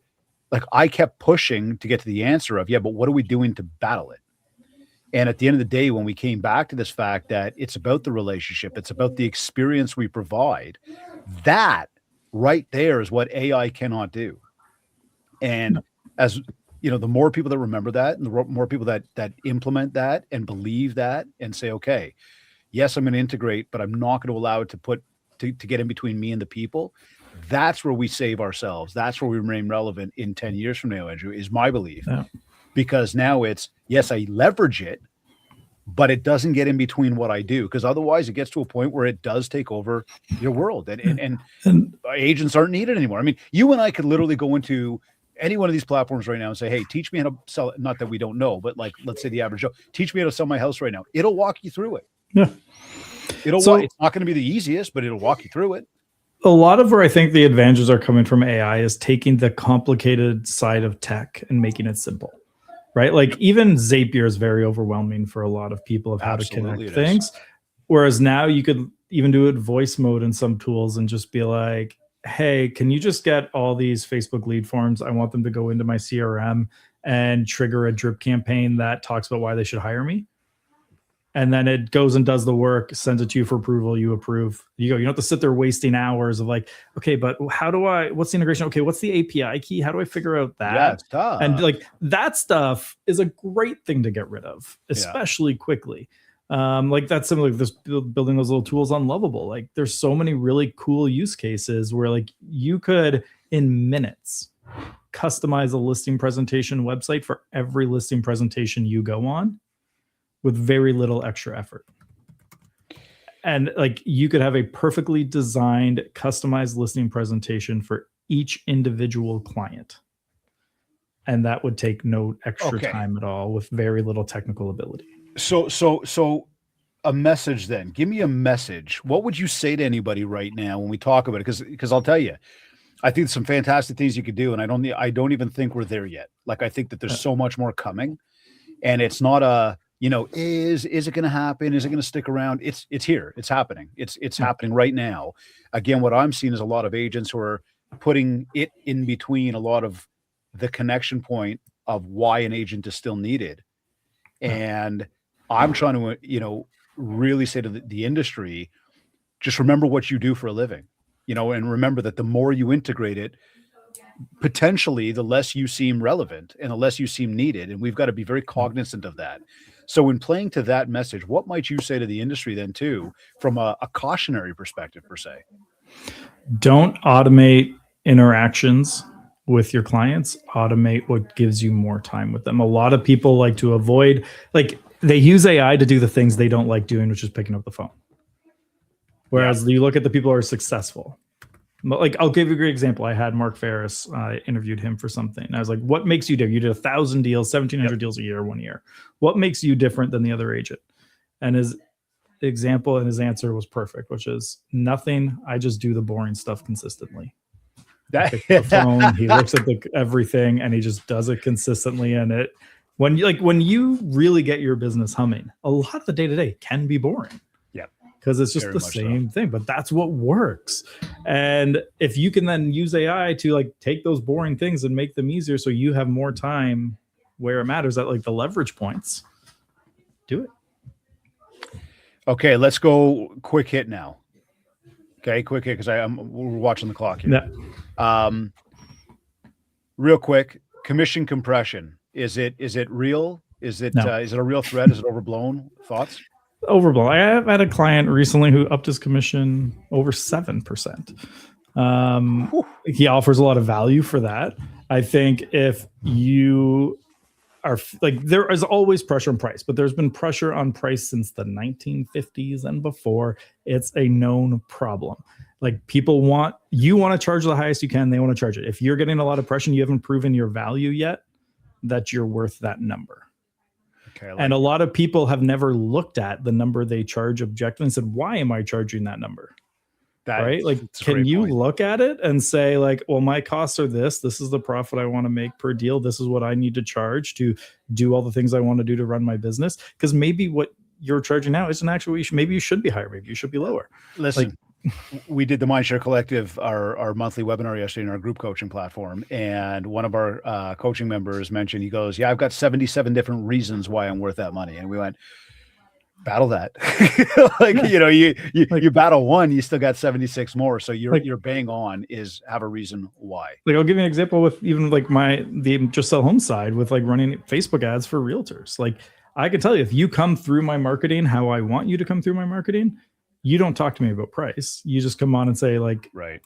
I kept pushing to get to the answer of, yeah, but what are we doing to battle it? And at the end of the day, when we came back to this fact that it's about the relationship, it's about the experience we provide, that right there is what AI cannot do. And as you know, the more people that remember that, and the more people that implement that and believe that and say, okay, yes, I'm going to integrate, but I'm not going to allow it to get in between me and the people. That's where we save ourselves. That's where we remain relevant in 10 years from now, Andrew, is my belief. Yeah. Because now it's, yes, I leverage it, but it doesn't get in between what I do. Because otherwise it gets to a point where it does take over your world and agents aren't needed anymore. I mean, you and I could literally go into any one of these platforms right now and say, hey, teach me how to sell it. Not that we don't know, but like, let's say the average Joe, teach me how to sell my house right now. It'll walk you through it. Yeah. It's not going to be the easiest, but it'll walk you through it. A lot of where I think the advantages are coming from AI is taking the complicated side of tech and making it simple, right? Like even Zapier is very overwhelming for a lot of people of how to connect things. Whereas now you could even do it voice mode in some tools and just be like, hey, can you just get all these Facebook lead forms? I want them to go into my CRM and trigger a drip campaign that talks about why they should hire me. And then it goes and does the work, sends it to you for approval. You approve. You go. You don't have to sit there wasting hours of like, okay, but what's the integration? Okay, what's the API key? How do I figure out that? Yeah, it's tough. And like that stuff is a great thing to get rid of, especially quickly. Like that's similar to this building those little tools on Lovable. Like there's so many really cool use cases where like you could in minutes customize a listing presentation website for every listing presentation you go on, with very little extra effort. And like you could have a perfectly designed, customized listing presentation for each individual client. And that would take no extra time at all with very little technical ability. So a message then. Give me a message. What would you say to anybody right now when we talk about it? Because I'll tell you, I think there's some fantastic things you could do. And I don't even think we're there yet. Like I think that there's so much more coming. And it's not a, you know, is it going to happen? Is it going to stick around? It's here. It's happening. It's happening right now. Again, what I'm seeing is a lot of agents who are putting it in between a lot of the connection point of why an agent is still needed. And I'm trying to, you know, really say to the industry, just remember what you do for a living, you know, and remember that the more you integrate it, potentially the less you seem relevant and the less you seem needed. And we've got to be very cognizant of that. So in playing to that message, what might you say to the industry then too, from a cautionary perspective per se? Don't automate interactions with your clients. Automate what gives you more time with them. A lot of people like to avoid, like they use AI to do the things they don't like doing, which is picking up the phone. Whereas you look at the people who are successful. Like I'll give you a great example. I had Mark Ferris. I interviewed him for something. And I was like, what makes you different? You did 1,000 deals, 1,700 deals a year, 1 year. What makes you different than the other agent? And his example and his answer was perfect, which is nothing. I just do the boring stuff consistently. He picks the phone, he looks at everything and he just does it consistently. And when you really get your business humming, a lot of the day-to-day can be boring. Because it's just the same thing, but that's what works. And if you can then use AI to like take those boring things and make them easier so you have more time where it matters at like the leverage points, do it. Okay, let's go quick hit now. Okay, quick hit because we're watching the clock here. Yeah. Real quick, commission compression. Is it real? Is it a real threat? Is it overblown? Thoughts? Overblown. I have had a client recently who upped his commission over 7%. He offers a lot of value for that. I think if you are like, there is always pressure on price, but there's been pressure on price since the 1950s and before. It's a known problem. Like you want to charge the highest you can. They want to charge it. If you're getting a lot of pressure and you haven't proven your value yet, that you're worth that number. Okay, and a lot of people have never looked at the number they charge objectively and said, why am I charging that number? Right? Like, can you look at it and say like, well, my costs are this is the profit I want to make per deal. This is what I need to charge to do all the things I want to do to run my business. Because maybe what you're charging now isn't actually what maybe you should be higher. Maybe you should be lower. Listen, we did the MindShare Collective, our monthly webinar yesterday in our group coaching platform. And one of our coaching members mentioned, he goes, yeah, I've got 77 different reasons why I'm worth that money. And we went, battle that. Like, Yeah. You battle one, you still got 76 more. So your bang on is have a reason why. Like, I'll give you an example with even like the Just Sell Home side with like running Facebook ads for realtors. Like, I can tell you, if you come through my marketing how I want you to come through my marketing, you don't talk to me about price. You just come on and say like, right,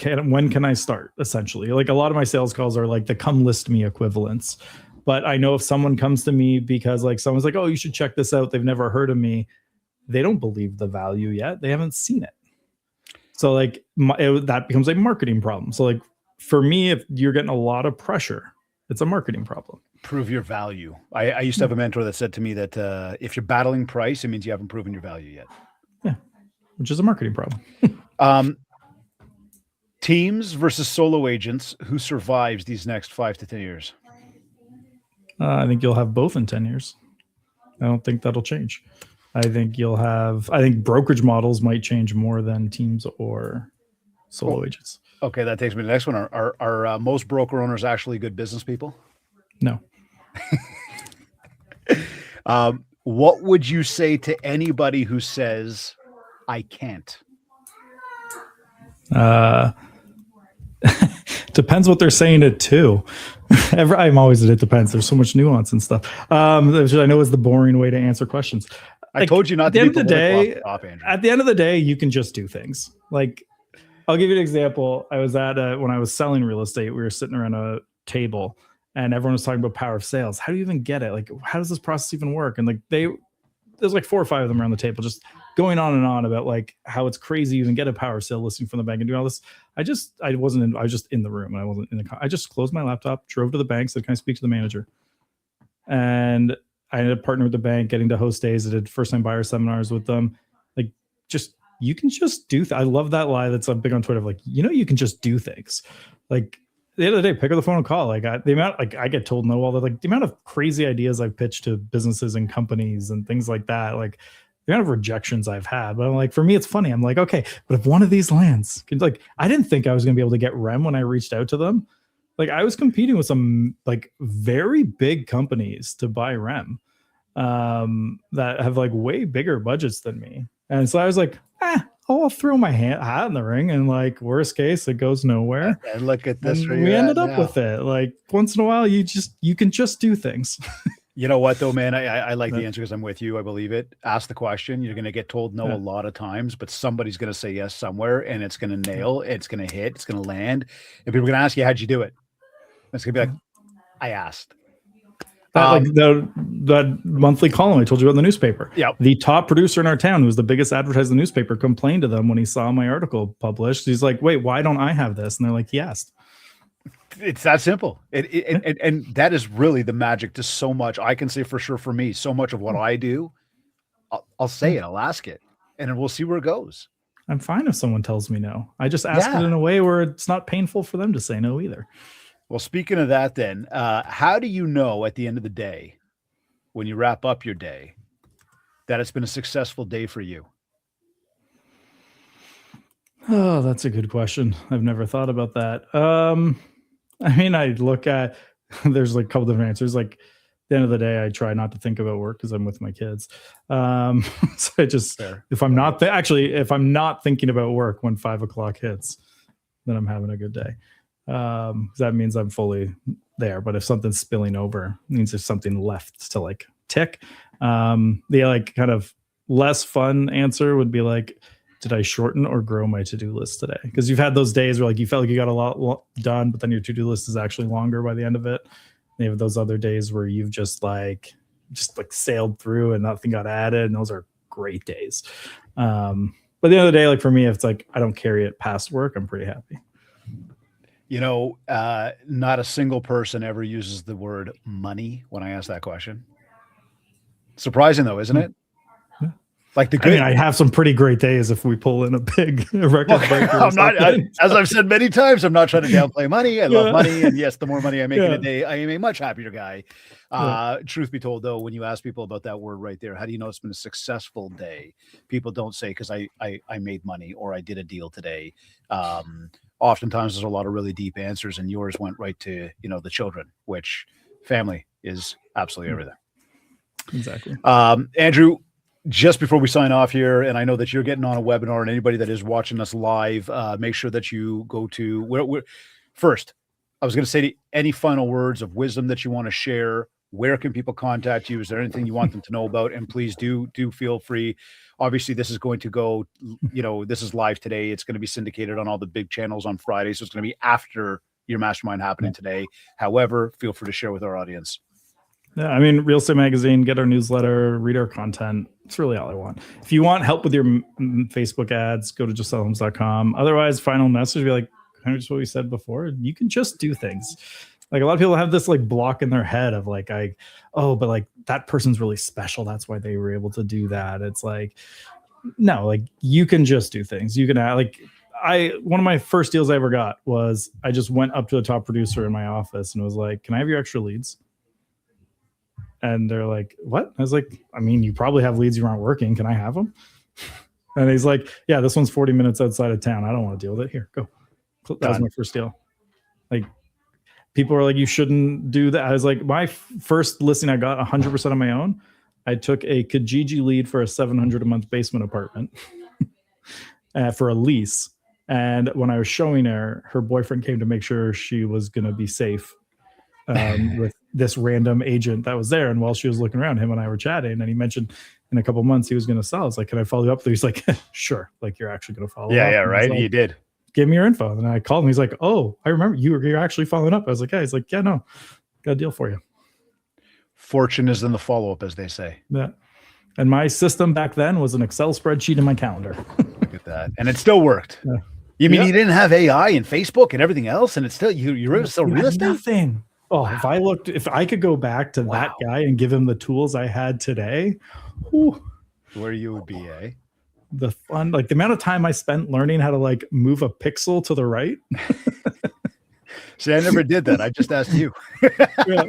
when can I start? Essentially, like a lot of my sales calls are like the come list me equivalents. But I know if someone comes to me because like someone's like, oh, you should check this out, they've never heard of me, they don't believe the value yet. They haven't seen it. So like that becomes a marketing problem. So like for me, if you're getting a lot of pressure, it's a marketing problem. Prove your value. I used to have a mentor that said to me that if you're battling price, it means you haven't proven your value yet. Yeah, which is a marketing problem. Teams versus solo agents, who survives these next 5 to 10 years? I think you'll have both in 10 years. I don't think that'll change. I think brokerage models might change more than teams or solo agents. Okay, that takes me to the next one. Are most broker owners actually good business people? No. What would you say to anybody who says, I can't? Depends what they're saying it to. I'm always at it depends. There's so much nuance and stuff. Which I know is the boring way to answer questions. I told you not to be political off the top, Andrew. At the end of the day, you can just do things. Like, I'll give you an example. I was at when I was selling real estate, we were sitting around a table and everyone was talking about power of sales. How do you even get it? Like, how does this process even work? And like there's like 4 or 5 of them around the table just going on and on about like how it's crazy you even get a power sale listing from the bank and do all this. I was just in the room and I wasn't in the I just closed my laptop, drove to the bank, said, can I speak to the manager? And I ended up partnering with the bank, getting to host days. I did first time buyer seminars with them. Like, just, you can just do I love that lie that's big on Twitter. Like, you can just do things. Like, the end of the day, pick up the phone and call. Like, the amount, like, I get told no all the, like, the amount of crazy ideas I've pitched to businesses and companies and things like that. Like, the amount of rejections I've had. But I'm like, for me, it's funny. I'm like, okay, but if one of these lands, like, I didn't think I was going to be able to get REM when I reached out to them. Like, I was competing with some like very big companies to buy REM that have like way bigger budgets than me. And so I was like, I'll throw my hat in the ring, and like, worst case, it goes nowhere. And look at this. And we ended up with it. Like, once in a while, you can just do things. You know what though, man? I like the answer because I'm with you. I believe it. Ask the question. You're going to get told no a lot of times, but somebody's going to say yes somewhere, and it's going to nail. It's going to hit. It's going to land. And people are going to ask you, how'd you do it? It's going to be like, I asked. Like that monthly column I told you about in the newspaper. Yeah. The top producer in our town, who was the biggest advertiser in the newspaper, complained to them when he saw my article published. He's like, wait, why don't I have this? And they're like, he asked. It's that simple. And that is really the magic to so much. I can say for sure for me, so much of what I do, I'll say it, I'll ask it, and we'll see where it goes. I'm fine if someone tells me no. I just ask it in a way where it's not painful for them to say no either. Well, speaking of that then, how do you know at the end of the day, when you wrap up your day, that it's been a successful day for you? Oh, that's a good question. I've never thought about that. I mean, I look at, there's like a couple different answers. Like, at the end of the day, I try not to think about work because I'm with my kids. So I just, if I'm not thinking about work when 5 o'clock hits, then I'm having a good day. That means I'm fully there. But if something's spilling over, it means there's something left to like tick. The like kind of less fun answer would be like, did I shorten or grow my to-do list today? Because you've had those days where like you felt like you got a lot done, but then your to-do list is actually longer by the end of it. And you have those other days where you've just sailed through and nothing got added, and those are great days. But at the end of the day, like for me, if it's like I don't carry it past work, I'm pretty happy. Not a single person ever uses the word money when I ask that question. Surprising though, isn't it? Yeah. Like the I good. mean, I have some pretty great days if we pull in a big record Look, breaker. I'm not, as I've said many times, I'm not trying to downplay money. I love money. And yes, the more money I make in a day, I am a much happier guy. Truth be told, though, when you ask people about that word right there, how do you know it's been a successful day? People don't say, because I made money or I did a deal today. Oftentimes there's a lot of really deep answers, and yours went right to, the children, which family is absolutely everything. Exactly. Andrew, just before we sign off here, and I know that you're getting on a webinar, and anybody that is watching us live, make sure that you go to first. I was going to say any final words of wisdom that you want to share. Where can people contact you? Is there anything you want them to know about? And please do feel free. Obviously, this is going to go, this is live today. It's going to be syndicated on all the big channels on Friday. So it's going to be after your mastermind happening today. However, feel free to share with our audience. Yeah, I mean, Real Estate Magazine, get our newsletter, read our content. It's really all I want. If you want help with your Facebook ads, go to justsellhomes.com. Otherwise, final message, be like, kind of just what we said before. You can just do things. Like a lot of people have this like block in their head of like, but like that person's really special. That's why they were able to do that. It's like, no, like you can just do things. You can one of my first deals I ever got was I just went up to the top producer in my office and was like, can I have your extra leads? And they're like, what? I was like, I mean, you probably have leads you aren't working. Can I have them? And he's like, yeah, this one's 40 minutes outside of town. I don't want to deal with it. Here, go. That was my first deal. Like people are like, you shouldn't do that. I was like, my first listing, I got 100% on my own. I took a Kijiji lead for a $700 a month basement apartment for a lease. And when I was showing her boyfriend came to make sure she was going to be safe with this random agent that was there. And while she was looking around, him and I were chatting, and he mentioned in a couple of months he was going to sell. I was like, can I follow you up? He's like, sure. Like you're actually going to follow up. Yeah, right. Like, you did. Give me your info. And I called him. He's like, oh, I remember you're actually following up. I was like, yeah. He's like, yeah, no, got a deal for you. Fortune is in the follow-up, as they say. Yeah. And my system back then was an Excel spreadsheet in my calendar. Look at that. And it still worked. Yeah. You mean you didn't have AI and Facebook and everything else, and it's still you're still real estate? Nothing. Oh, wow. If I could go back to that guy and give him the tools I had today, where you would be, eh? The fun, like the amount of time I spent learning how to like move a pixel to the right. See, I never did that. I just asked you. Yeah.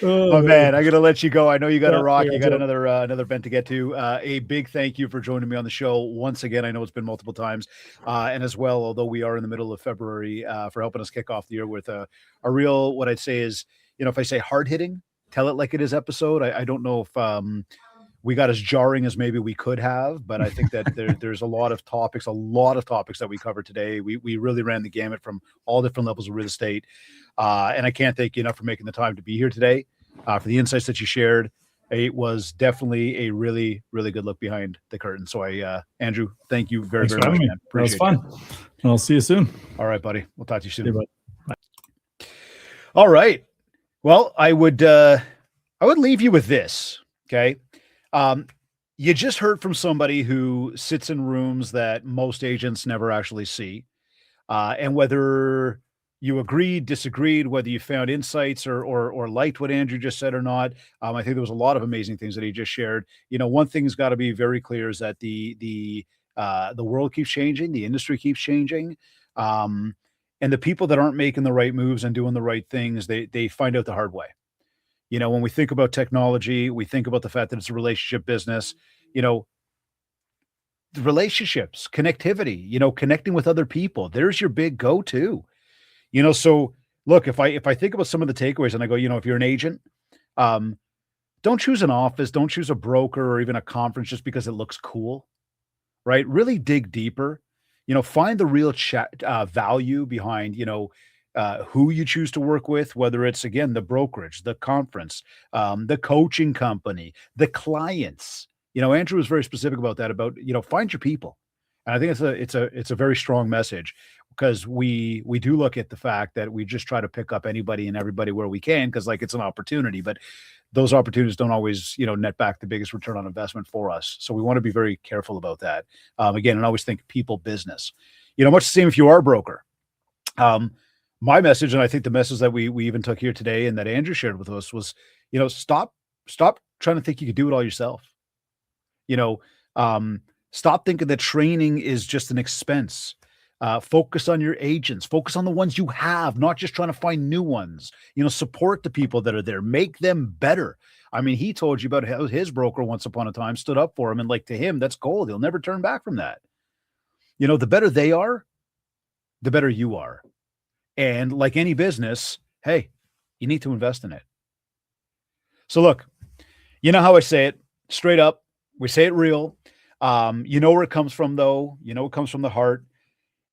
Oh man, I gotta let you go. I know you got to rock. You got another event to get to. A big thank you for joining me on the show once again. I know it's been multiple times, and as well, although we are in the middle of February, for helping us kick off the year with a real, what I'd say is, if I say hard hitting, tell it like it is episode. I don't know if we got as jarring as maybe we could have, but I think that there's a lot of topics that we covered today. We really ran the gamut from all different levels of real estate. And I can't thank you enough for making the time to be here today, for the insights that you shared. It was definitely a really, really good look behind the curtain. So Andrew, thank you very, very much, man. Appreciate it. That was fun. I'll see you soon. All right, buddy. We'll talk to you soon. See you, bud. Bye. All right. Well, I would leave you with this. Okay. You just heard from somebody who sits in rooms that most agents never actually see. And whether you agreed, disagreed, whether you found insights or liked what Andrew just said or not, I think there was a lot of amazing things that he just shared. One thing's got to be very clear is that the world keeps changing, the industry keeps changing, and the people that aren't making the right moves and doing the right things, they find out the hard way. When we think about technology, we think about the fact that it's a relationship business, the relationships, connectivity, connecting with other people. There's your big go-to, so look, if I think about some of the takeaways and I go, if you're an agent, don't choose an office, don't choose a broker or even a conference just because it looks cool, right? Really dig deeper, find the real value behind, who you choose to work with, whether it's, again, the brokerage, the conference, the coaching company, the clients. Andrew was very specific about that, find your people. And I think it's a very strong message, because we do look at the fact that we just try to pick up anybody and everybody where we can, because it's an opportunity, but those opportunities don't always, net back the biggest return on investment for us. So we want to be very careful about that. Again, and always think people business, much the same if you are a broker. My message, and I think the message that we even took here today and that Andrew shared with us was, stop trying to think you could do it all yourself. Stop thinking that training is just an expense. Focus on your agents, focus on the ones you have, not just trying to find new ones. Support the people that are there, make them better. I mean, he told you about how his broker once upon a time stood up for him, and like, to him, that's gold. He'll never turn back from that. The better they are, the better you are. And like any business, hey, you need to invest in it. So look, you know how I say it, straight up. We say it real. You know where it comes from, though. It comes from the heart.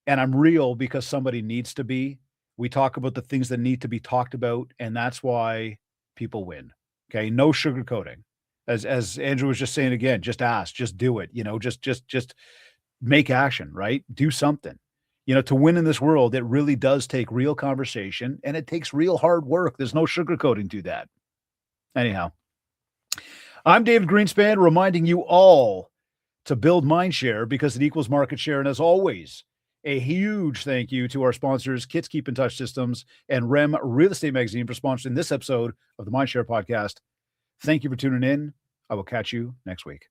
And I'm real because somebody needs to be. We talk about the things that need to be talked about, and that's why people win. Okay, no sugarcoating. As Andrew was just saying again, just ask, just do it. Just make action, right? Do something. To win in this world, it really does take real conversation, and it takes real hard work. There's no sugarcoating to that. Anyhow, I'm David Greenspan, reminding you all to build MindShare because it equals market share. And as always, a huge thank you to our sponsors, Kits Keep in Touch Systems and REM Real Estate Magazine, for sponsoring this episode of the MindShare Podcast. Thank you for tuning in. I will catch you next week.